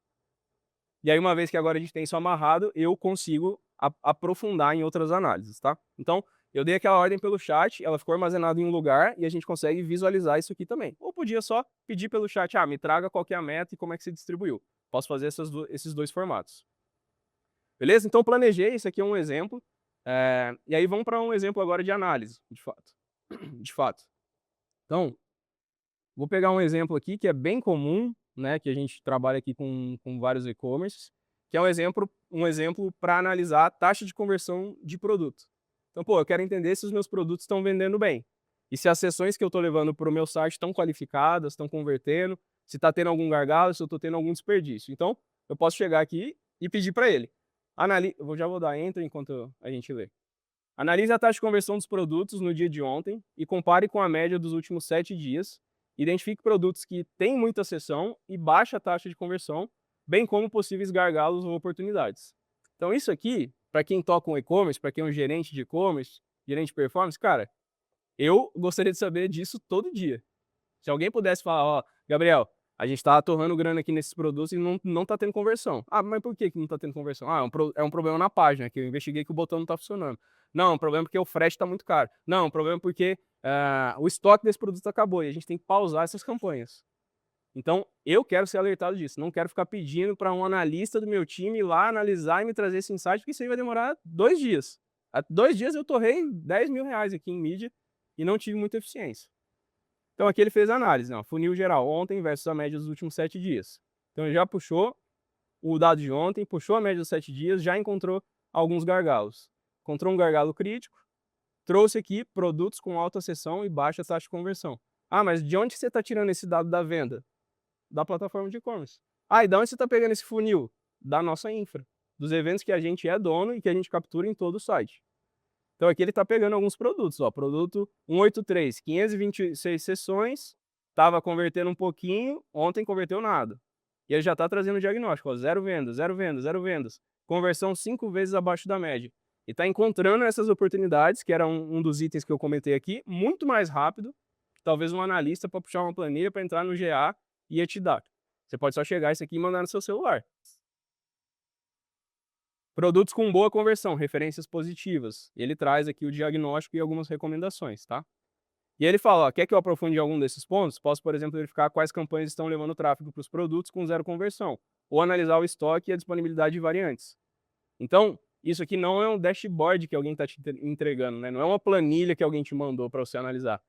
E aí, uma vez que agora a gente tem isso amarrado, eu consigo aprofundar em outras análises, tá? Então, eu dei aquela ordem pelo chat, ela ficou armazenada em um lugar e a gente consegue visualizar isso aqui também. Ou podia só pedir pelo chat, me traga qual que é a meta e como é que se distribuiu. Posso fazer esses dois formatos. Beleza? Então, planejei, isso aqui é um exemplo. E aí, vamos para um exemplo agora de análise, de fato. De fato. Então, vou pegar um exemplo aqui que é bem comum, né, que a gente trabalha aqui com vários e-commerces, que é um exemplo para analisar a taxa de conversão de produto. Então, pô, eu quero entender se os meus produtos estão vendendo bem. E se as sessões que eu estou levando para o meu site estão qualificadas, estão convertendo, se está tendo algum gargalo, se eu estou tendo algum desperdício. Então, eu posso chegar aqui e pedir para ele. Eu já vou dar enter enquanto a gente lê. Analise a taxa de conversão dos produtos no dia de ontem e compare com a média dos últimos 7 dias. Identifique produtos que têm muita sessão e baixa taxa de conversão, bem como possíveis gargalos ou oportunidades. Então isso aqui, para quem toca um e-commerce, para quem é um gerente de e-commerce, gerente de performance, cara, eu gostaria de saber disso todo dia. Se alguém pudesse falar, ó, Gabriel, a gente está torrando grana aqui nesses produtos e não está tendo conversão. Ah, mas por que não está tendo conversão? Ah, é um problema na página, que eu investiguei que o botão não está funcionando. Não, é um problema porque o frete está muito caro. Não, é um problema porque o estoque desse produto acabou e a gente tem que pausar essas campanhas. Então, eu quero ser alertado disso. Não quero ficar pedindo para um analista do meu time ir lá analisar e me trazer esse insight, porque isso aí vai demorar 2 dias. Há 2 dias eu torrei 10 mil reais aqui em mídia e não tive muita eficiência. Então aqui ele fez a análise, funil geral, ontem versus a média dos últimos 7 dias. Então ele já puxou o dado de ontem, puxou a média dos 7 dias, já encontrou alguns gargalos. Encontrou um gargalo crítico, trouxe aqui produtos com alta seção e baixa taxa de conversão. Ah, mas de onde você está tirando esse dado da venda? Da plataforma de e-commerce. Ah, e da onde você está pegando esse funil? Da nossa infra, dos eventos que a gente é dono e que a gente captura em todo o site. Então aqui ele está pegando alguns produtos, ó, produto 183, 526 sessões, estava convertendo um pouquinho, ontem converteu nada. E ele já está trazendo o diagnóstico, ó, 0 vendas, 0 vendas, 0 vendas, conversão 5 vezes abaixo da média. E está encontrando essas oportunidades, que era um dos itens que eu comentei aqui, muito mais rápido, que talvez um analista para puxar uma planilha para entrar no GA ia te dar. Você pode só chegar isso aqui e mandar no seu celular. Produtos com boa conversão, referências positivas. Ele traz aqui o diagnóstico e algumas recomendações, tá? E ele fala, ó, quer que eu aprofunde algum desses pontos? Posso, por exemplo, verificar quais campanhas estão levando tráfego para os produtos com 0 conversão, ou analisar o estoque e a disponibilidade de variantes. Então, isso aqui não é um dashboard que alguém está te entregando, né? Não é uma planilha que alguém te mandou para você analisar.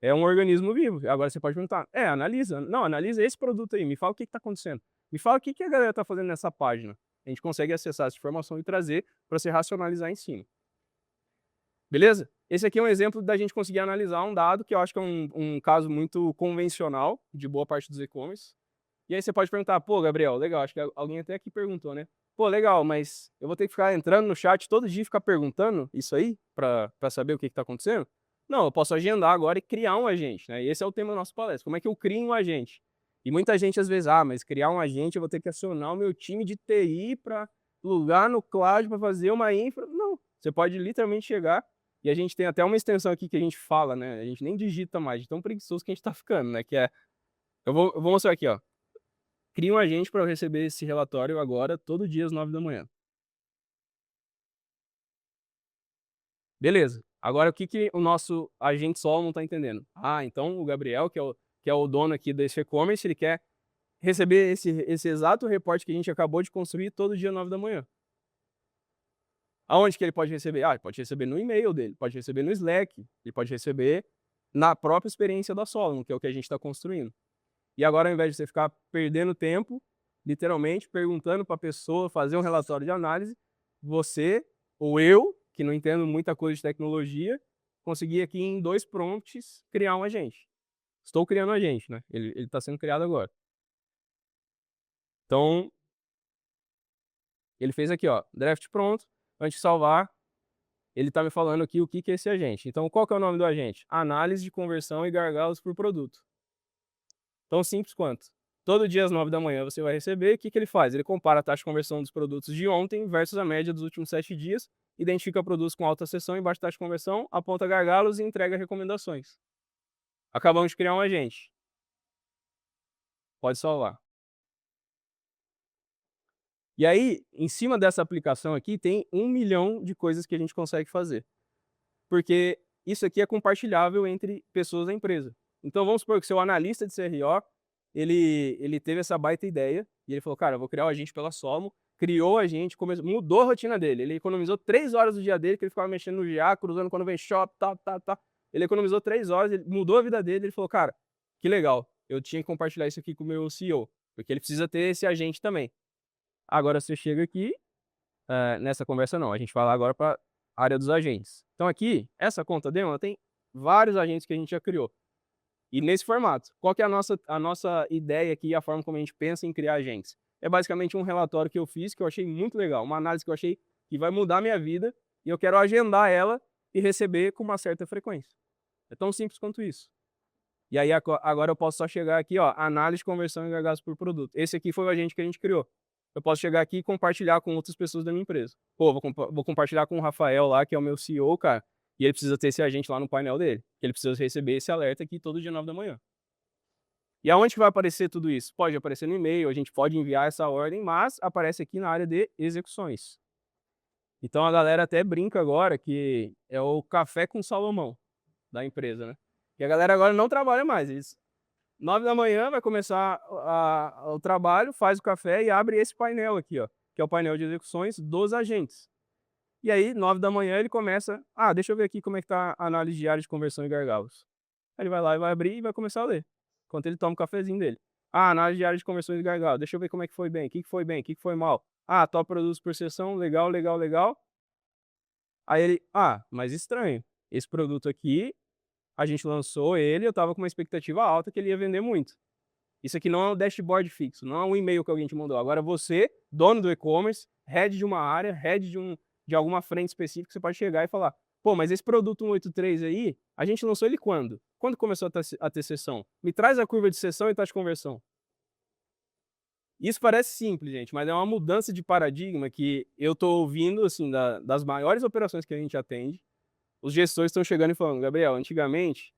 É um organismo vivo. Agora você pode perguntar, analisa. Não, analisa esse produto aí, me fala o que está acontecendo. Me fala o que a galera está fazendo nessa página. A gente consegue acessar essa informação e trazer para você racionalizar em cima. Beleza? Esse aqui é um exemplo da gente conseguir analisar um dado que eu acho que é um caso muito convencional de boa parte dos e-commerce. E aí você pode perguntar, pô, Gabriel, legal, acho que alguém até aqui perguntou, né? Pô, legal, mas eu vou ter que ficar entrando no chat todo dia e ficar perguntando isso aí para saber o que está acontecendo? Não, eu posso agendar agora e criar um agente, né? E esse é o tema da nossa palestra. Como é que eu crio um agente? E muita gente às vezes, mas criar um agente eu vou ter que acionar o meu time de TI para plugar no cloud para fazer uma infra. Não, você pode literalmente chegar e a gente tem até uma extensão aqui que a gente fala, né? A gente nem digita mais, de tão preguiçoso que a gente tá ficando, né? Que é, eu vou mostrar aqui, ó. Cria um agente para eu receber esse relatório agora, todo dia às 9 da manhã. Beleza. Agora o que o nosso agente solo não está entendendo? Ah, então o Gabriel, que é o dono aqui desse e-commerce, ele quer receber esse exato reporte que a gente acabou de construir todo dia às 9 da manhã. Aonde que ele pode receber? Ah, ele pode receber no e-mail dele, pode receber no Slack, ele pode receber na própria experiência da Solomon, que é o que a gente está construindo. E agora, ao invés de você ficar perdendo tempo, literalmente, perguntando para a pessoa fazer um relatório de análise, você ou eu, que não entendo muita coisa de tecnologia, consegui aqui em 2 prompts criar um agente. Estou criando um agente, né? Ele está sendo criado agora. Então, ele fez aqui, ó, draft pronto. Antes de salvar, ele está me falando aqui o que é esse agente. Então, qual que é o nome do agente? Análise de conversão e gargalos por produto. Tão simples quanto. Todo dia às 9 da manhã você vai receber. O que ele faz? Ele compara a taxa de conversão dos produtos de ontem versus a média dos últimos 7 dias, identifica produtos com alta seção e baixa taxa de conversão, aponta gargalos e entrega recomendações. Acabamos de criar um agente. Pode salvar. E aí, em cima dessa aplicação aqui, tem 1 milhão de coisas que a gente consegue fazer. Porque isso aqui é compartilhável entre pessoas da empresa. Então vamos supor que seu analista de CRO, ele teve essa baita ideia, e ele falou, cara, eu vou criar o agente pela Somo, criou a gente, mudou a rotina dele, ele economizou 3 horas do dia dele, que ele ficava mexendo no GA, cruzando quando vem shop, tá. Ele economizou 3 horas, ele mudou a vida dele, ele falou, cara, que legal, eu tinha que compartilhar isso aqui com o meu CEO, porque ele precisa ter esse agente também. Agora você chega aqui, nessa conversa não, a gente vai lá agora para área dos agentes. Então aqui, essa conta demo, tem vários agentes que a gente já criou. E nesse formato. Qual que é a nossa ideia aqui, a forma como a gente pensa em criar agentes? É basicamente um relatório que eu fiz, que eu achei muito legal, uma análise que eu achei que vai mudar a minha vida, e eu quero agendar ela e receber com uma certa frequência. É tão simples quanto isso. E aí agora eu posso só chegar aqui, ó, análise de conversão e gargalos por produto. Esse aqui foi o agente que a gente criou. Eu posso chegar aqui e compartilhar com outras pessoas da minha empresa. Pô, vou compartilhar com o Rafael lá, que é o meu CEO, cara, e ele precisa ter esse agente lá no painel dele. Ele precisa receber esse alerta aqui todo dia 9 da manhã. E aonde que vai aparecer tudo isso? Pode aparecer no e-mail, a gente pode enviar essa ordem, mas aparece aqui na área de execuções. Então a galera até brinca agora que é o café com Salomão da empresa, né? E a galera agora não trabalha mais. Eles 9 da manhã vai começar o trabalho, faz o café e abre esse painel aqui, ó, que é o painel de execuções dos agentes. E aí, 9 da manhã, ele começa, deixa eu ver aqui como é que tá a análise diária de conversão e gargalos. Aí ele vai lá e vai abrir e vai começar a ler, enquanto ele toma o cafezinho dele. Análise diária de conversões e gargalos, deixa eu ver como é que foi bem, o que foi bem, o que foi mal. Top produtos por sessão, legal. Aí ele, mas estranho. esse produto aqui, a gente lançou ele, eu estava com uma expectativa alta que ele ia vender muito. Isso aqui não é um dashboard fixo, não é um e-mail que alguém te mandou. Agora você, dono do e-commerce, head de uma área, head de alguma frente específica, você pode chegar e falar: pô, mas esse produto 183 aí, a gente lançou ele quando? Quando começou a ter sessão? Me traz a curva de sessão e taxa de conversão. Isso parece simples, gente, mas é uma mudança de paradigma que eu estou ouvindo, assim, das maiores operações que a gente atende. Os gestores estão chegando e falando: Gabriel, antigamente,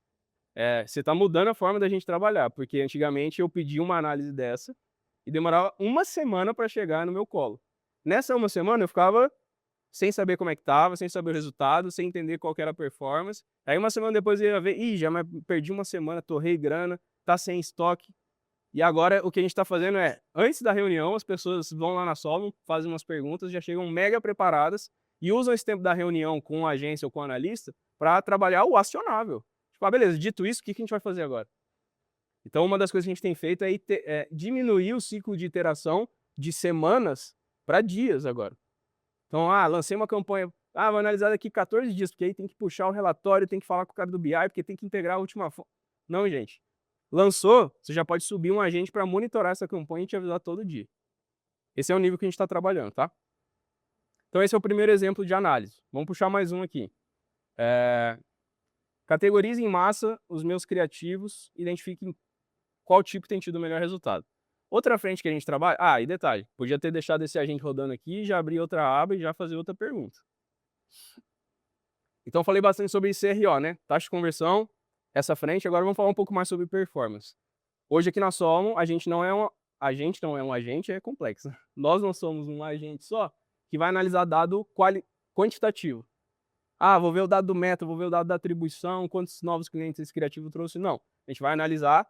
você está mudando a forma da gente trabalhar, porque antigamente eu pedia uma análise dessa e demorava uma semana para chegar no meu colo. Nessa uma semana eu ficava sem saber como é que estava, sem saber o resultado, sem entender qual que era a performance. Aí uma semana depois eu ia ver: ih, já perdi uma semana, torrei grana, tá sem estoque. E agora o que a gente está fazendo é, antes da reunião, as pessoas vão lá na Solon, fazem umas perguntas, já chegam mega preparadas e usam esse tempo da reunião com a agência ou com o analista para trabalhar o acionável. Tipo, beleza, dito isso, o que a gente vai fazer agora? Então, uma das coisas que a gente tem feito é diminuir o ciclo de iteração de semanas para dias agora. Então, lancei uma campanha, vou analisar daqui 14 dias, porque aí tem que puxar o relatório, tem que falar com o cara do BI, porque tem que integrar a última fonte. Não, gente. Lançou, você já pode subir um agente para monitorar essa campanha e te avisar todo dia. Esse é o nível que a gente está trabalhando, tá? Então esse é o primeiro exemplo de análise. Vamos puxar mais um aqui. Categorize em massa os meus criativos, identifiquem qual tipo tem tido o melhor resultado. Outra frente que a gente trabalha... e detalhe, podia ter deixado esse agente rodando aqui, já abrir outra aba e já fazer outra pergunta. Então falei bastante sobre CRO, né? Taxa de conversão, essa frente. Agora vamos falar um pouco mais sobre performance. Hoje aqui na Solon, a gente não é um agente, é complexo. Nós não somos um agente só que vai analisar dado quantitativo. Vou ver o dado do meta, vou ver o dado da atribuição, quantos novos clientes esse criativo trouxe. Não, a gente vai analisar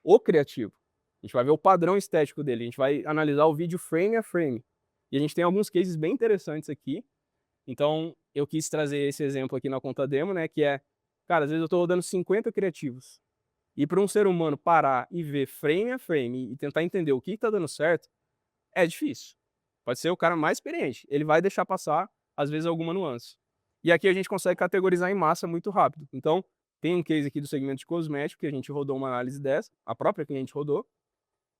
o criativo. A gente vai ver o padrão estético dele, a gente vai analisar o vídeo frame a frame. E a gente tem alguns cases bem interessantes aqui. Então, eu quis trazer esse exemplo aqui na conta demo, né, que é, cara, às vezes eu estou rodando 50 criativos. E para um ser humano parar e ver frame a frame e tentar entender o que está dando certo, é difícil. Pode ser o cara mais experiente. Ele vai deixar passar, às vezes, alguma nuance. E aqui a gente consegue categorizar em massa muito rápido. Então, tem um case aqui do segmento de cosmético, que a gente rodou uma análise dessa, a própria cliente rodou,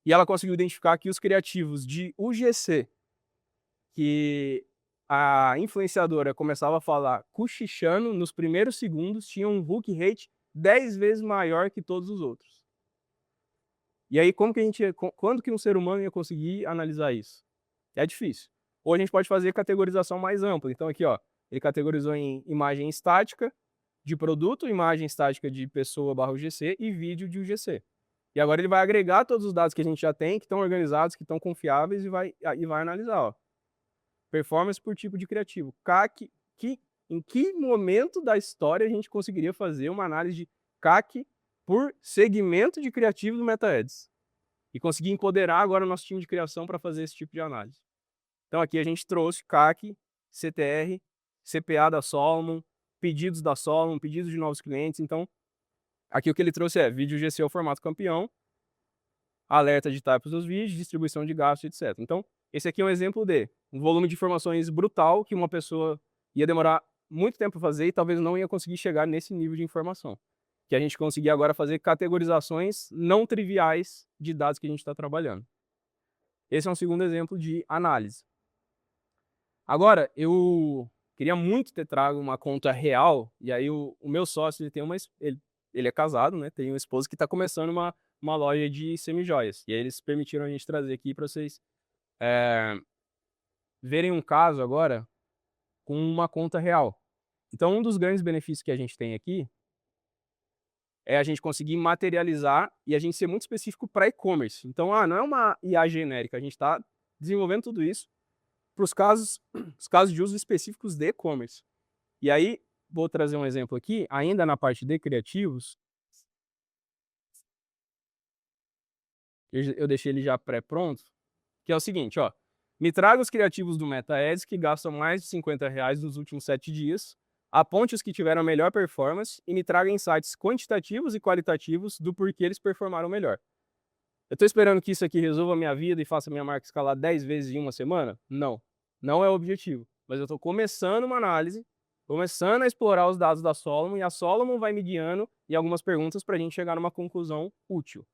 e ela conseguiu identificar que os criativos de UGC, que a influenciadora começava a falar cochichando nos primeiros segundos, tinham um hook rate 10 vezes maior que todos os outros. E aí, quando que um ser humano ia conseguir analisar isso? É difícil. Ou a gente pode fazer categorização mais ampla. Então aqui, ele categorizou em imagem estática de produto, imagem estática de pessoa/UGC e vídeo de UGC. E agora ele vai agregar todos os dados que a gente já tem, que estão organizados, que estão confiáveis, e vai analisar. Performance por tipo de criativo. Em que momento da história a gente conseguiria fazer uma análise de CAC por segmento de criativo do MetaAds? E conseguir empoderar agora o nosso time de criação para fazer esse tipo de análise. Então aqui a gente trouxe CAC, CTR, CPA da Solomon, pedidos da Solomon, pedidos de novos clientes. Então, aqui o que ele trouxe é vídeo GC ao formato campeão, alerta de typos dos vídeos, distribuição de gastos, etc. Então, esse aqui é um exemplo de um volume de informações brutal que uma pessoa ia demorar muito tempo para fazer e talvez não ia conseguir chegar nesse nível de informação. Que a gente conseguir agora fazer categorizações não triviais de dados que a gente está trabalhando. Esse é um segundo exemplo de análise. Agora, eu queria muito ter trago uma conta real, e aí o meu sócio, ele é casado, né? Tem uma esposa que está começando uma loja de semijoias. E aí eles permitiram a gente trazer aqui para vocês verem um caso agora com uma conta real. Então, um dos grandes benefícios que a gente tem aqui é a gente conseguir materializar e a gente ser muito específico para e-commerce. Então, não é uma IA genérica, a gente está desenvolvendo tudo isso para os casos de uso específicos de e-commerce. E aí, vou trazer um exemplo aqui, ainda na parte de criativos. Eu deixei ele já pré-pronto, que é o seguinte, me traga os criativos do MetaAds que gastam mais de R$50 nos últimos 7 dias, aponte os que tiveram a melhor performance e me traga insights quantitativos e qualitativos do porquê eles performaram melhor. Eu estou esperando que isso aqui resolva a minha vida e faça minha marca escalar 10 vezes em uma semana? Não. Não é o objetivo. Mas eu estou começando uma análise começando a explorar os dados da Solomon, e a Solomon vai me guiando em algumas perguntas para a gente chegar numa conclusão útil.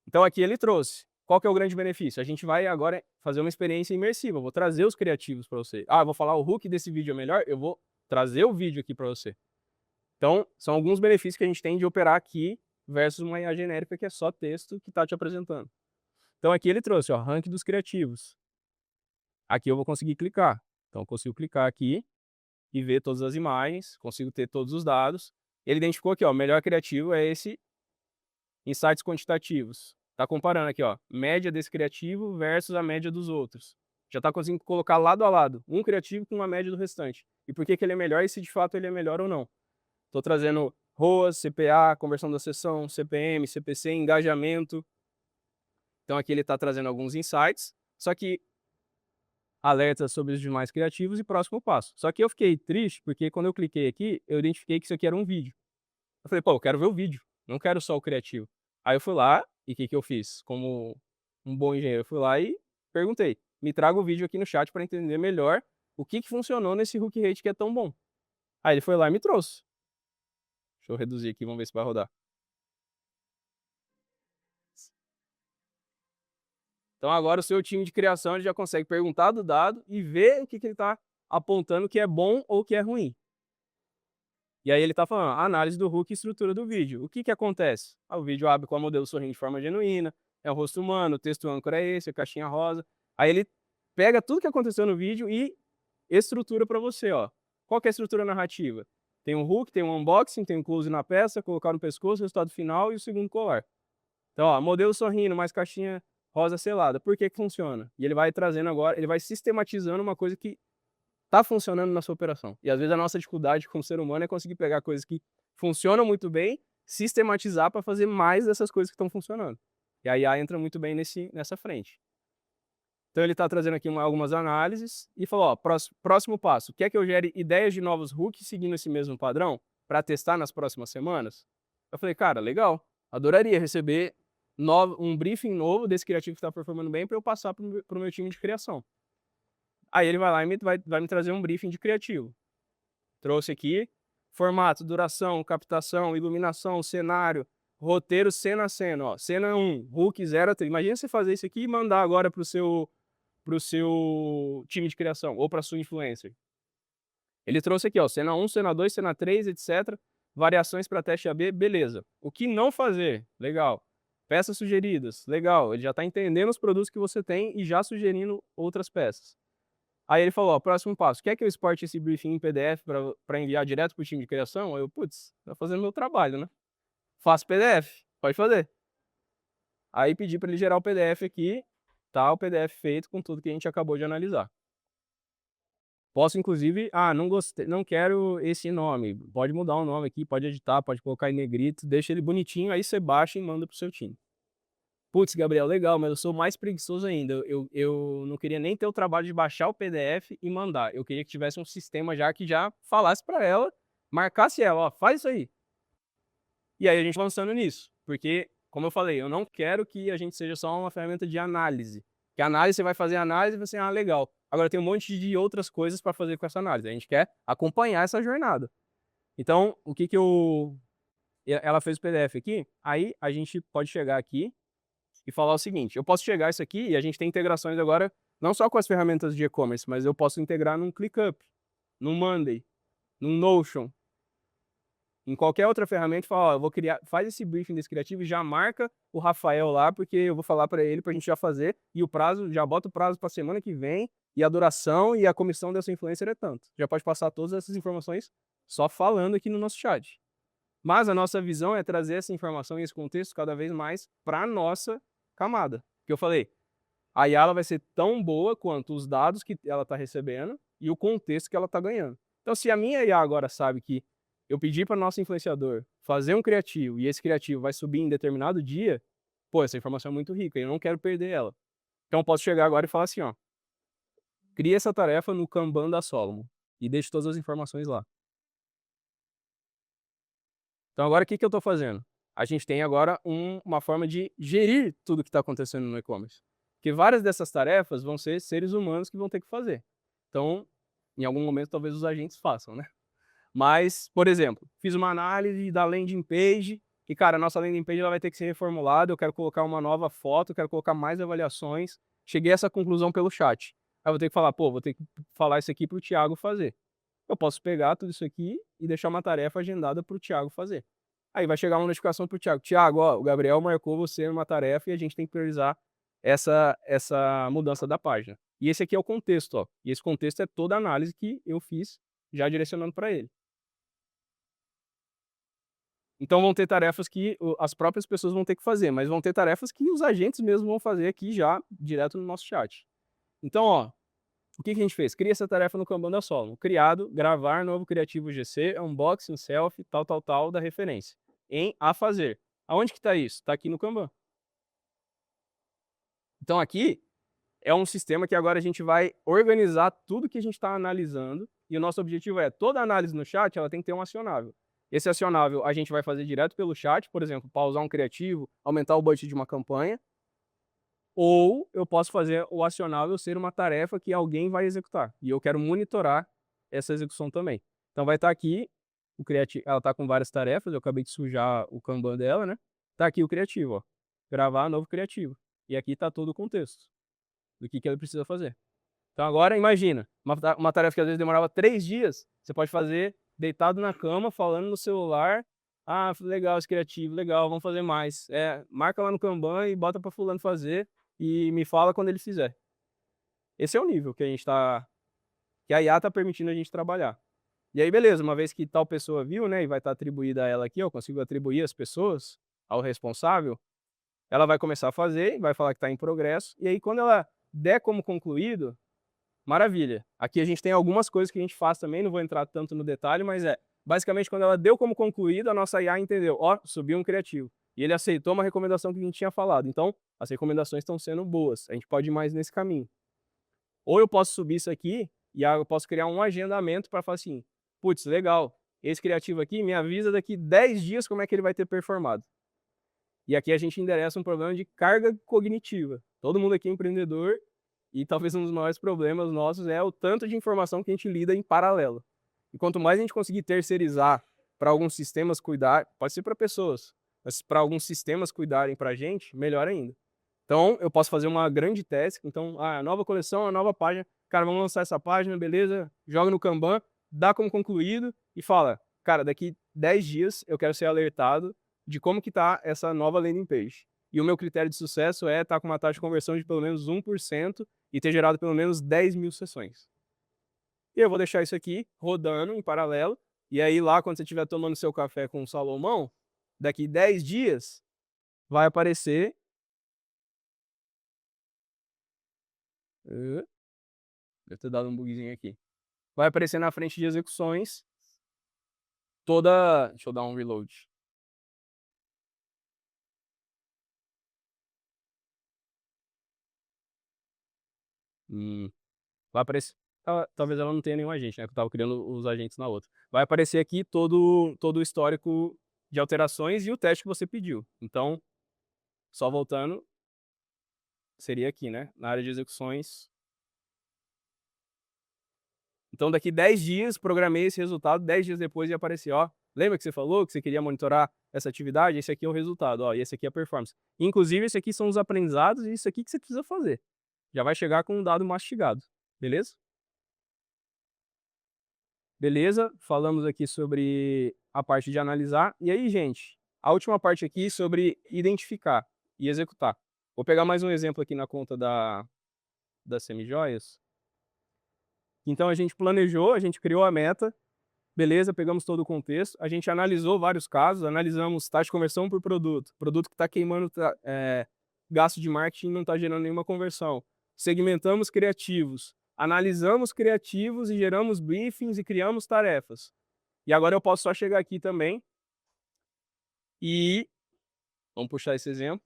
Então aqui ele trouxe. Qual que é o grande benefício? A gente vai agora fazer uma experiência imersiva. Eu vou trazer os criativos para você. Ah, eu vou falar o hook desse vídeo é melhor? Eu vou trazer o vídeo aqui para você. Então, são alguns benefícios que a gente tem de operar aqui versus uma IA genérica que é só texto que está te apresentando. Então aqui ele trouxe, ó, ranking dos criativos. Aqui eu vou conseguir clicar. Então eu consigo clicar aqui e ver todas as imagens, consigo ter todos os dados. Ele identificou aqui, ó, o melhor criativo é esse insights quantitativos. Tá comparando aqui, ó, média desse criativo versus a média dos outros. Já tá conseguindo colocar lado a lado um criativo com a média do restante. E por que que ele é melhor e se de fato ele é melhor ou não. Tô trazendo ROAS, CPA, conversão da sessão, CPM, CPC, engajamento. Então aqui ele está trazendo alguns insights, só que alertas sobre os demais criativos e próximo passo. Só que eu fiquei triste porque quando eu cliquei aqui, eu identifiquei que isso aqui era um vídeo. Eu falei, pô, eu quero ver o vídeo, não quero só o criativo. Aí eu fui lá e o que que eu fiz? Como um bom engenheiro, eu fui lá e perguntei, me traga o vídeo aqui no chat para entender melhor o que que funcionou nesse hook rate que é tão bom. Aí ele foi lá e me trouxe. Deixa eu reduzir aqui, vamos ver se vai rodar. Então agora o seu time de criação ele já consegue perguntar do dado e ver o que que ele está apontando que é bom ou que é ruim. E aí ele está falando, análise do hook e estrutura do vídeo. O que que acontece? O vídeo abre com a modelo sorrindo de forma genuína, é o rosto humano, o texto âncora é esse, a caixinha rosa. Aí ele pega tudo que aconteceu no vídeo e estrutura para você, ó. Qual que é a estrutura narrativa? Tem um hook, tem um unboxing, tem um close na peça, colocar no pescoço, resultado final e o segundo colar. Então, ó, modelo sorrindo, mais caixinha rosa selada. Por que que funciona? E ele vai trazendo agora, ele vai sistematizando uma coisa que está funcionando na sua operação. E às vezes a nossa dificuldade como ser humano é conseguir pegar coisas que funcionam muito bem, sistematizar para fazer mais dessas coisas que estão funcionando. E a IA entra muito bem nessa frente. Então ele está trazendo aqui algumas análises e falou, ó, próximo passo, quer que eu gere ideias de novos hooks seguindo esse mesmo padrão para testar nas próximas semanas? Eu falei, cara, legal, adoraria receber um briefing novo desse criativo que está performando bem para eu passar para o meu time de criação. Aí ele vai lá e vai me trazer um briefing de criativo. Trouxe aqui formato, duração, captação, iluminação, cenário, roteiro cena a cena. Ó, cena 1, hook 0 a 3. Imagina você fazer isso aqui e mandar agora para o seu time de criação ou para sua influencer. Ele trouxe aqui, ó, cena 1, cena 2, cena 3, etc. Variações para teste AB, beleza. O que não fazer? Legal. Peças sugeridas, legal. Ele já está entendendo os produtos que você tem e já sugerindo outras peças. Aí ele falou, ó, próximo passo, quer que eu exporte esse briefing em PDF para enviar direto para o time de criação? Aí eu, putz, tá fazendo meu trabalho, né? Faço PDF, pode fazer. Aí pedi para ele gerar o PDF aqui, tá o PDF feito com tudo que a gente acabou de analisar. Posso inclusive, não gostei, não quero esse nome, pode mudar o nome aqui, pode editar, pode colocar em negrito, deixa ele bonitinho, aí você baixa e manda pro seu time. Putz, Gabriel, legal, mas eu sou mais preguiçoso ainda. Eu não queria nem ter o trabalho de baixar o PDF e mandar. Eu queria que tivesse um sistema já que já falasse para ela, marcasse ela, ó, faz isso aí. E aí a gente avançando nisso, porque, como eu falei, eu não quero que a gente seja só uma ferramenta de análise. Que análise, você vai fazer análise e você, legal. Agora tem um monte de outras coisas para fazer com essa análise. A gente quer acompanhar essa jornada. Então, o que que ela fez o PDF aqui, aí a gente pode chegar aqui e falar o seguinte, eu posso chegar isso aqui e a gente tem integrações agora, não só com as ferramentas de e-commerce, mas eu posso integrar num ClickUp, num Monday, num Notion, em qualquer outra ferramenta, e falar, ó, eu vou criar, faz esse briefing desse criativo e já marca o Rafael lá, porque eu vou falar para ele pra gente já fazer, e o prazo, já bota o prazo para semana que vem, e a duração e a comissão dessa influencer é tanto. Já pode passar todas essas informações só falando aqui no nosso chat. Mas a nossa visão é trazer essa informação e esse contexto cada vez mais para a nossa camada. Que eu falei, a IA vai ser tão boa quanto os dados que ela está recebendo e o contexto que ela está ganhando. Então, se a minha IA agora sabe que eu pedi para o nosso influenciador fazer um criativo e esse criativo vai subir em determinado dia, pô, essa informação é muito rica e eu não quero perder ela. Então, eu posso chegar agora e falar assim, ó, cria essa tarefa no Kanban da Solomon e deixe todas as informações lá. Então agora o que que eu estou fazendo? A gente tem agora uma forma de gerir tudo que está acontecendo no e-commerce. Porque várias dessas tarefas vão ser seres humanos que vão ter que fazer. Então, Em algum momento, talvez os agentes façam, né? Mas, por exemplo, fiz uma análise da landing page e, cara, a nossa landing page ela vai ter que ser reformulada, eu quero colocar uma nova foto, eu quero colocar mais avaliações. Cheguei a essa conclusão pelo chat. Aí eu vou ter que falar, pô, vou ter que falar isso aqui para o Thiago fazer. Eu posso pegar tudo isso aqui e deixar uma tarefa agendada para o Thiago fazer. Aí vai chegar uma notificação para o Thiago. Thiago, ó, o Gabriel marcou você numa tarefa e a gente tem que priorizar essa mudança da página. E esse aqui é o contexto, ó. E esse contexto é toda a análise que eu fiz já direcionando para ele. Então vão ter tarefas que as próprias pessoas vão ter que fazer, mas vão ter tarefas que os agentes mesmo vão fazer aqui já direto no nosso chat. Então, ó, o que a gente fez? Cria essa tarefa no Kanban da Solomon. Criado, gravar novo criativo GC, unboxing, selfie, tal, da referência. Em a fazer. Aonde que está isso? Está aqui no Kanban. Então aqui é um sistema que agora a gente vai organizar tudo que a gente está analisando e o nosso objetivo é, toda análise no chat ela tem que ter um acionável. Esse acionável a gente vai fazer direto pelo chat, por exemplo, pausar um criativo, aumentar o budget de uma campanha, ou eu posso fazer o acionável ser uma tarefa que alguém vai executar, e eu quero monitorar essa execução também. Então vai estar aqui, o criativo, ela está com várias tarefas, eu acabei de sujar o Kanban dela, né? Está aqui o criativo, ó, gravar novo criativo. E aqui está todo o contexto do que ela precisa fazer. Então agora imagina, uma tarefa que às vezes demorava 3 dias, você pode fazer deitado na cama, falando no celular. Ah, legal esse criativo, legal, vamos fazer mais. Marca lá no Kanban e bota para fulano fazer e me fala quando ele fizer. Esse é o nível que que a IA está permitindo a gente trabalhar. E aí beleza, uma vez que tal pessoa viu, né, e vai estar atribuída a ela aqui, eu consigo atribuir as pessoas ao responsável, ela vai começar a fazer, vai falar que está em progresso, e aí quando ela der como concluído, maravilha. Aqui a gente tem algumas coisas que a gente faz também, não vou entrar tanto no detalhe, mas basicamente quando ela deu como concluído, a nossa IA entendeu, ó, subiu um criativo. E ele aceitou uma recomendação que a gente tinha falado. Então, as recomendações estão sendo boas. A gente pode ir mais nesse caminho. Ou eu posso subir isso aqui e eu posso criar um agendamento para falar assim, putz, legal, esse criativo aqui me avisa daqui 10 dias como é que ele vai ter performado. E aqui a gente endereça um problema de carga cognitiva. Todo mundo aqui é empreendedor e talvez um dos maiores problemas nossos é o tanto de informação que a gente lida em paralelo. E quanto mais a gente conseguir terceirizar para alguns sistemas cuidar, pode ser para pessoas, mas para alguns sistemas cuidarem para a gente, melhor ainda. Então, eu posso fazer uma grande task. Então, a nova coleção, a nova página. Cara, vamos lançar essa página, beleza? Joga no Kanban, dá como concluído e fala, cara, daqui 10 dias eu quero ser alertado de como que tá essa nova landing page. E o meu critério de sucesso é estar com uma taxa de conversão de pelo menos 1% e ter gerado pelo menos 10 mil sessões. E eu vou deixar isso aqui rodando em paralelo. E aí lá, quando você estiver tomando seu café com o Salomão, daqui 10 dias, vai aparecer... Deve ter dado um bugzinho aqui. Vai aparecer na frente de execuções toda... Deixa eu dar um reload. Vai aparecer... Talvez ela não tenha nenhum agente, né? Que eu tava criando os agentes na outra. Vai aparecer aqui todo o histórico de alterações e o teste que você pediu. Então, só voltando, seria aqui, né? Na área de execuções. Então, daqui 10 dias, programei esse resultado, 10 dias depois ia aparecer, ó. Lembra que você falou que você queria monitorar essa atividade? Esse aqui é o resultado, ó. E esse aqui é a performance. Inclusive, esse aqui são os aprendizados e isso aqui que você precisa fazer. Já vai chegar com um dado mastigado, beleza? Beleza? Falamos aqui sobre a parte de analisar. E aí, gente, a última parte aqui sobre identificar e executar. Vou pegar mais um exemplo aqui na conta das semijoias. Então, a gente planejou, a gente criou a meta, beleza, pegamos todo o contexto, a gente analisou vários casos, analisamos taxa de conversão por produto, produto que está queimando gasto de marketing e não está gerando nenhuma conversão. Segmentamos criativos, analisamos criativos e geramos briefings e criamos tarefas. E agora eu posso só chegar aqui também e, vamos puxar esse exemplo,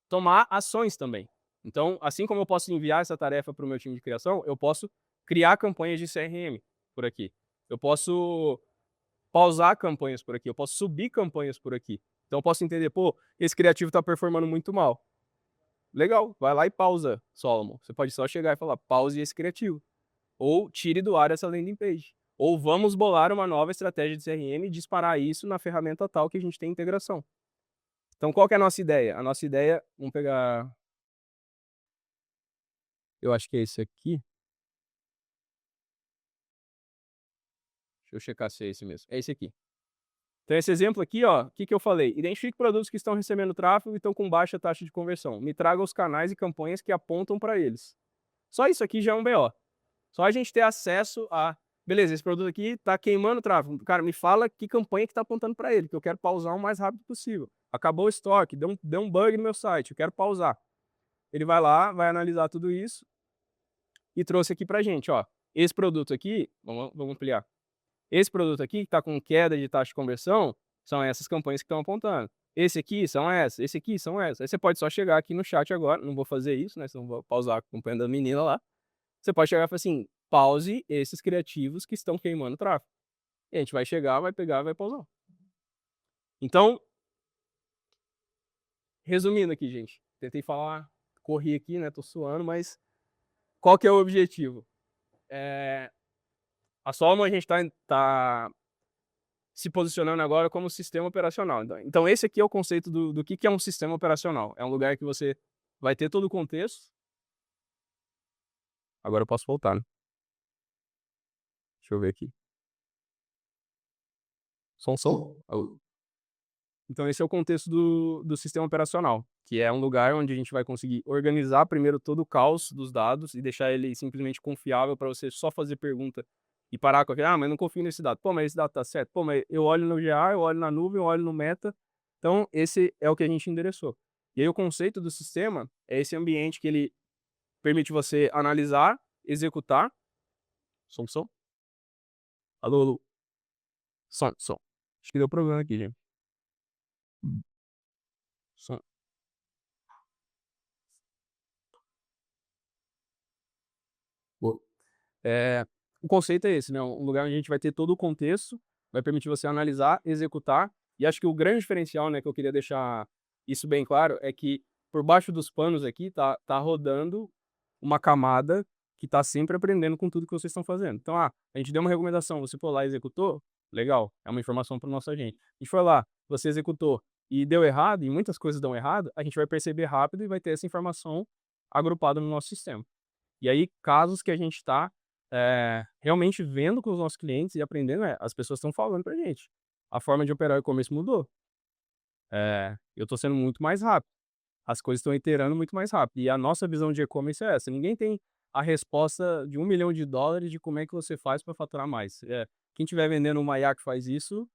tomar ações também. Então, assim como eu posso enviar essa tarefa para o meu time de criação, eu posso criar campanhas de CRM por aqui. Eu posso pausar campanhas por aqui, eu posso subir campanhas por aqui. Então eu posso entender, pô, esse criativo está performando muito mal. Legal, vai lá e pausa, Solomon. Você pode só chegar e falar, pause esse criativo. Ou tire do ar essa landing page. Ou vamos bolar uma nova estratégia de CRM e disparar isso na ferramenta tal que a gente tem integração. Então, qual que é a nossa ideia? A nossa ideia, vamos pegar, eu acho que é esse aqui. Deixa eu checar se é esse mesmo. É esse aqui. Então, esse exemplo aqui, ó, o que, que eu falei? Identifique produtos que estão recebendo tráfego e estão com baixa taxa de conversão. Me traga os canais e campanhas que apontam para eles. Só isso aqui já é um BO. Só a gente ter acesso a, beleza, esse produto aqui tá queimando tráfego. Cara, me fala que campanha que tá apontando para ele, que eu quero pausar o mais rápido possível. Acabou o estoque, deu um bug no meu site, eu quero pausar. Ele vai lá, vai analisar tudo isso e trouxe aqui pra gente, ó. Esse produto aqui, vamos ampliar. Esse produto aqui que está com queda de taxa de conversão, são essas campanhas que estão apontando. Esse aqui são essas, esse aqui são essas. Aí você pode só chegar aqui no chat agora, não vou fazer isso, né? Senão vou pausar a campanha da menina lá. Você pode chegar e falar assim, pause esses criativos que estão queimando tráfego. E a gente vai chegar, vai pegar, vai pausar. Então, resumindo aqui, gente. Tentei falar, corri aqui, né? Tô suando, mas qual que é o objetivo? A Solomon a gente tá se posicionando agora como sistema operacional. Então, esse aqui é o conceito do que é um sistema operacional. É um lugar que você vai ter todo o contexto. Agora eu posso voltar, né? Deixa eu ver aqui. Som. Então, esse é o contexto do sistema operacional, que é um lugar onde a gente vai conseguir organizar primeiro todo o caos dos dados e deixar ele simplesmente confiável para você só fazer pergunta e parar com aquele, mas não confio nesse dado. Pô, mas esse dado tá certo. Pô, mas eu olho no GA, eu olho na nuvem, eu olho no Meta. Então, esse é o que a gente endereçou. E aí, o conceito do sistema é esse ambiente que ele permite você analisar, executar. Som. Alô. Som. Acho que deu problema aqui, gente. Som. Boa. O conceito é esse, né? Um lugar onde a gente vai ter todo o contexto, vai permitir você analisar, executar. E acho que o grande diferencial, né, que eu queria deixar isso bem claro, é que por baixo dos panos aqui tá rodando uma camada que tá sempre aprendendo com tudo que vocês estão fazendo. Então, a gente deu uma recomendação, você foi lá e executou, legal, é uma informação para o nosso agente. A gente foi lá, você executou e deu errado, e muitas coisas dão errado, a gente vai perceber rápido e vai ter essa informação agrupada no nosso sistema. E aí, casos que a gente está realmente vendo com os nossos clientes e aprendendo, as pessoas estão falando pra gente. A forma de operar o e-commerce mudou. Eu estou sendo muito mais rápido. As coisas estão iterando muito mais rápido. E a nossa visão de e-commerce é essa. Ninguém tem a resposta de $1 milhão de como é que você faz para faturar mais. Quem estiver vendendo uma IA que faz isso,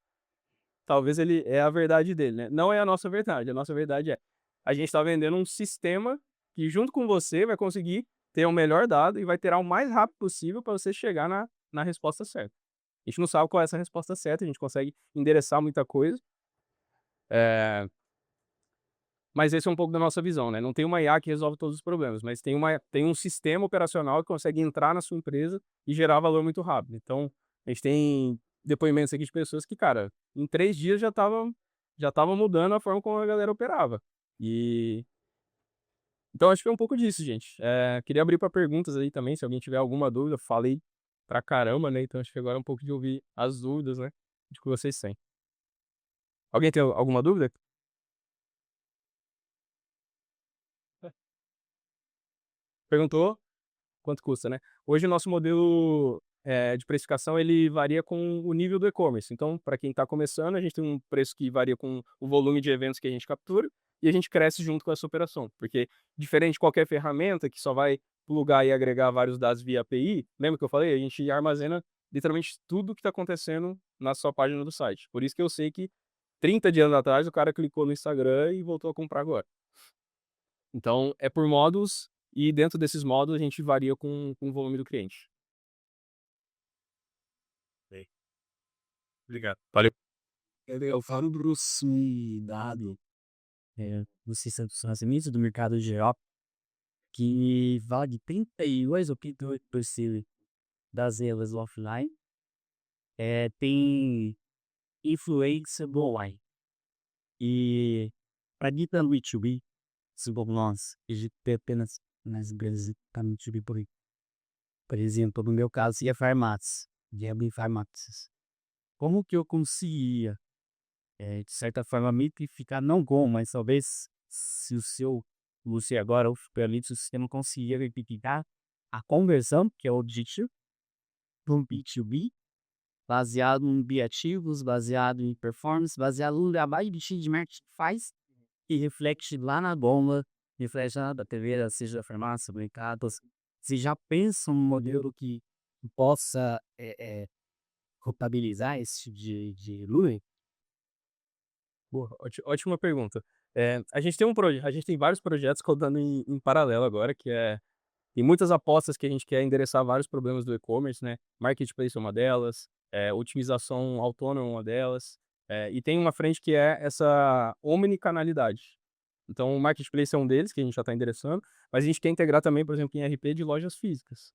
talvez ele é a verdade dele, né? Não é a nossa verdade. A nossa verdade é a gente está vendendo um sistema que junto com você vai conseguir ter o melhor dado e vai ter o mais rápido possível para você chegar na resposta certa. A gente não sabe qual é essa resposta certa, a gente consegue endereçar muita coisa, mas esse é um pouco da nossa visão, né? Não tem uma IA que resolve todos os problemas, mas tem um sistema operacional que consegue entrar na sua empresa e gerar valor muito rápido. Então, a gente tem depoimentos aqui de pessoas que, cara, em 3 dias já tava mudando a forma como a galera operava. E então acho que é um pouco disso, gente. Queria abrir para perguntas aí também, se alguém tiver alguma dúvida. Falei pra caramba, né? Então acho que agora é um pouco de ouvir as dúvidas, né? De que vocês têm. Alguém tem alguma dúvida? Perguntou quanto custa, né? Hoje o nosso modelo de precificação ele varia com o nível do e-commerce. Então, para quem está começando, a gente tem um preço que varia com o volume de eventos que a gente captura e a gente cresce junto com essa operação. Porque, diferente de qualquer ferramenta que só vai plugar e agregar vários dados via API, lembra que eu falei? A gente armazena literalmente tudo que está acontecendo na sua página do site. Por isso que eu sei que 30 dias atrás o cara clicou no Instagram e voltou a comprar agora. Então, é por módulos e dentro desses módulos a gente varia com o volume do cliente. Bem, obrigado. Valeu. Eu falo dado dos Estados Unidos, do mercado geral, que vale de 38 ou 38% das vendas offline, tem influência do online. E para dita no B2B, se for nós, a gente tem apenas nas empresas que estão no B2B por aí. Por exemplo, no meu caso, ia farmácia, de abrir farmácias. Como que eu conseguia, de certa forma, metrificar, não como, mas talvez se o seu, você agora, o superlito, se você não conseguia metrificar a conversão, que é o objetivo, para um B2B, baseado em objetivos, baseado em performance, baseado no trabalho que o time de marketing faz e reflete lá na bomba, reflete lá da TV, seja da farmácia, do mercado. Você já pensa um modelo que possa contabilizar esse tipo de lucro? Boa, ótima pergunta. A gente tem a gente tem vários projetos rodando em paralelo agora, que tem muitas apostas que a gente quer endereçar vários problemas do e-commerce, né? Marketplace é uma delas, otimização autônoma é uma delas, e tem uma frente que é essa omnicanalidade. Então, o marketplace é um deles que a gente já está endereçando, mas a gente quer integrar também, por exemplo, em RP de lojas físicas,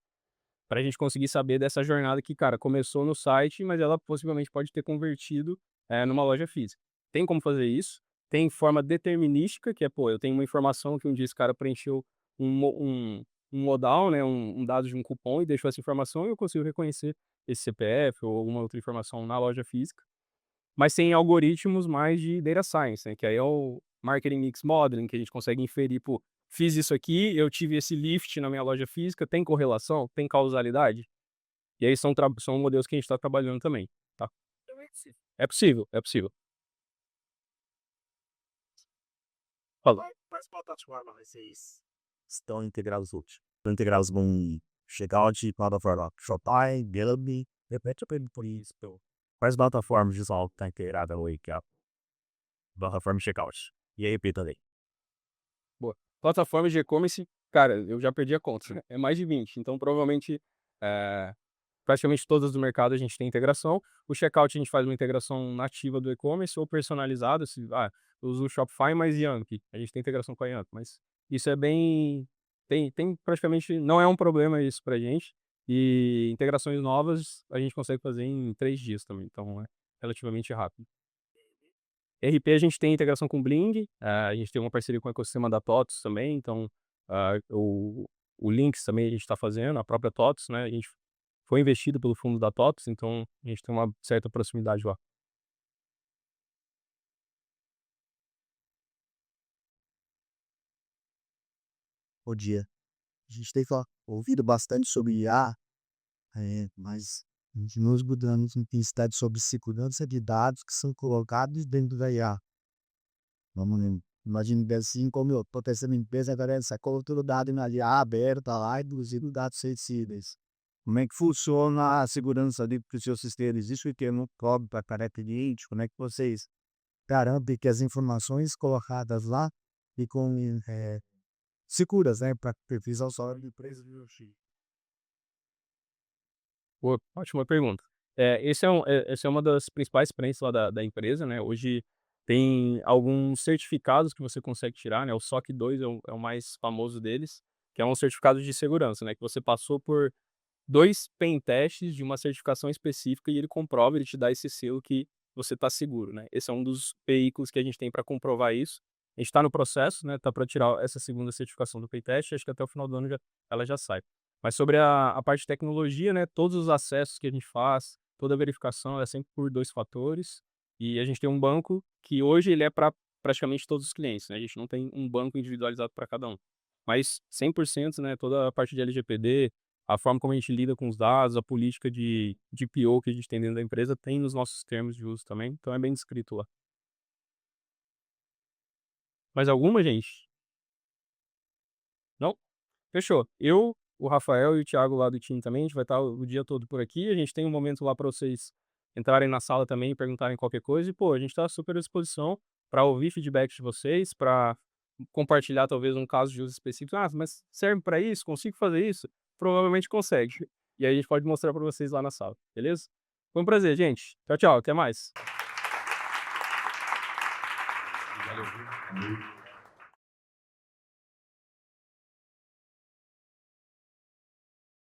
para a gente conseguir saber dessa jornada que, cara, começou no site, mas ela possivelmente pode ter convertido, numa loja física. Tem como fazer isso, tem forma determinística, que é, pô, eu tenho uma informação que um dia esse cara preencheu um modal, né, um dado de um cupom e deixou essa informação e eu consigo reconhecer esse CPF ou alguma outra informação na loja física. Mas tem algoritmos mais de data science, né, que aí é o marketing mix modeling, que a gente consegue inferir, pô, fiz isso aqui, eu tive esse lift na minha loja física, tem correlação? Tem causalidade? E aí são modelos que a gente está trabalhando também, tá. É possível, é possível. Fala. Quais plataformas vocês estão integrados hoje? Estão integrados com Checkout, plataforma Shopify, Gumby? Repete a pergunta por isso. Quais plataformas de software está integrada hoje? Que é a plataforma Checkout. E aí, P também. Boa. Plataformas de e-commerce, cara, eu já perdi a conta, é mais de 20, então provavelmente, eh, praticamente todas do mercado a gente tem integração. O checkout a gente faz uma integração nativa do e-commerce ou personalizada, eu uso o Shopify mais Yamp, a gente tem integração com a Yamp, mas isso é bem tem praticamente não é um problema isso pra gente, e integrações novas a gente consegue fazer em 3 dias também, então é relativamente rápido. RP a gente tem integração com o Bling, a gente tem uma parceria com o ecossistema da TOTUS também, então, o Lynx também a gente está fazendo, a própria TOTUS, né, a gente foi investido pelo fundo da TOTUS, então a gente tem uma certa proximidade lá. Bom dia. A gente tem ouvido bastante sobre IA, mas continuamos mudando intensidade sobre segurança de dados que são colocados dentro da IA. Vamos imagine bem assim, como eu estou testando empresa, agora sacou todo o dado na IA aberta lá, inclusive dados sensíveis. Como é que funciona a segurança ali para os seus sistemas? Existe o termo COB para característica? Como é que vocês garantem que as informações colocadas lá ficam seguras, né, para perfis ao solo de empresa de UX? Boa, ótima pergunta. Essa é uma das principais frentes lá da empresa, né, hoje tem alguns certificados que você consegue tirar, né, o SOC 2 é o mais famoso deles, que é um certificado de segurança, né, que você passou por 2 pen tests de uma certificação específica e ele comprova, ele te dá esse selo que você está seguro, né. Esse é um dos veículos que a gente tem para comprovar isso. A gente está no processo, né, tá para tirar essa segunda certificação do pen test, acho que até o final do ano ela já sai. Mas sobre a parte de tecnologia, né, todos os acessos que a gente faz, toda a verificação é sempre por 2 fatores, e a gente tem um banco que hoje ele é para praticamente todos os clientes, né, a gente não tem um banco individualizado para cada um. Mas 100%, né, toda a parte de LGPD, a forma como a gente lida com os dados, a política de PO que a gente tem dentro da empresa, tem nos nossos termos de uso também, então é bem descrito lá. Mais alguma, gente? Não? Fechou. Eu, o Rafael e o Thiago lá do time também, a gente vai estar o dia todo por aqui. A gente tem um momento lá para vocês entrarem na sala também e perguntarem qualquer coisa. E, pô, a gente está super à disposição para ouvir feedback de vocês, para compartilhar talvez um caso de uso específico. Ah, mas serve para isso? Consigo fazer isso? Provavelmente consegue. E aí a gente pode mostrar para vocês lá na sala, beleza? Foi um prazer, gente. Tchau, tchau. Até mais. Valeu.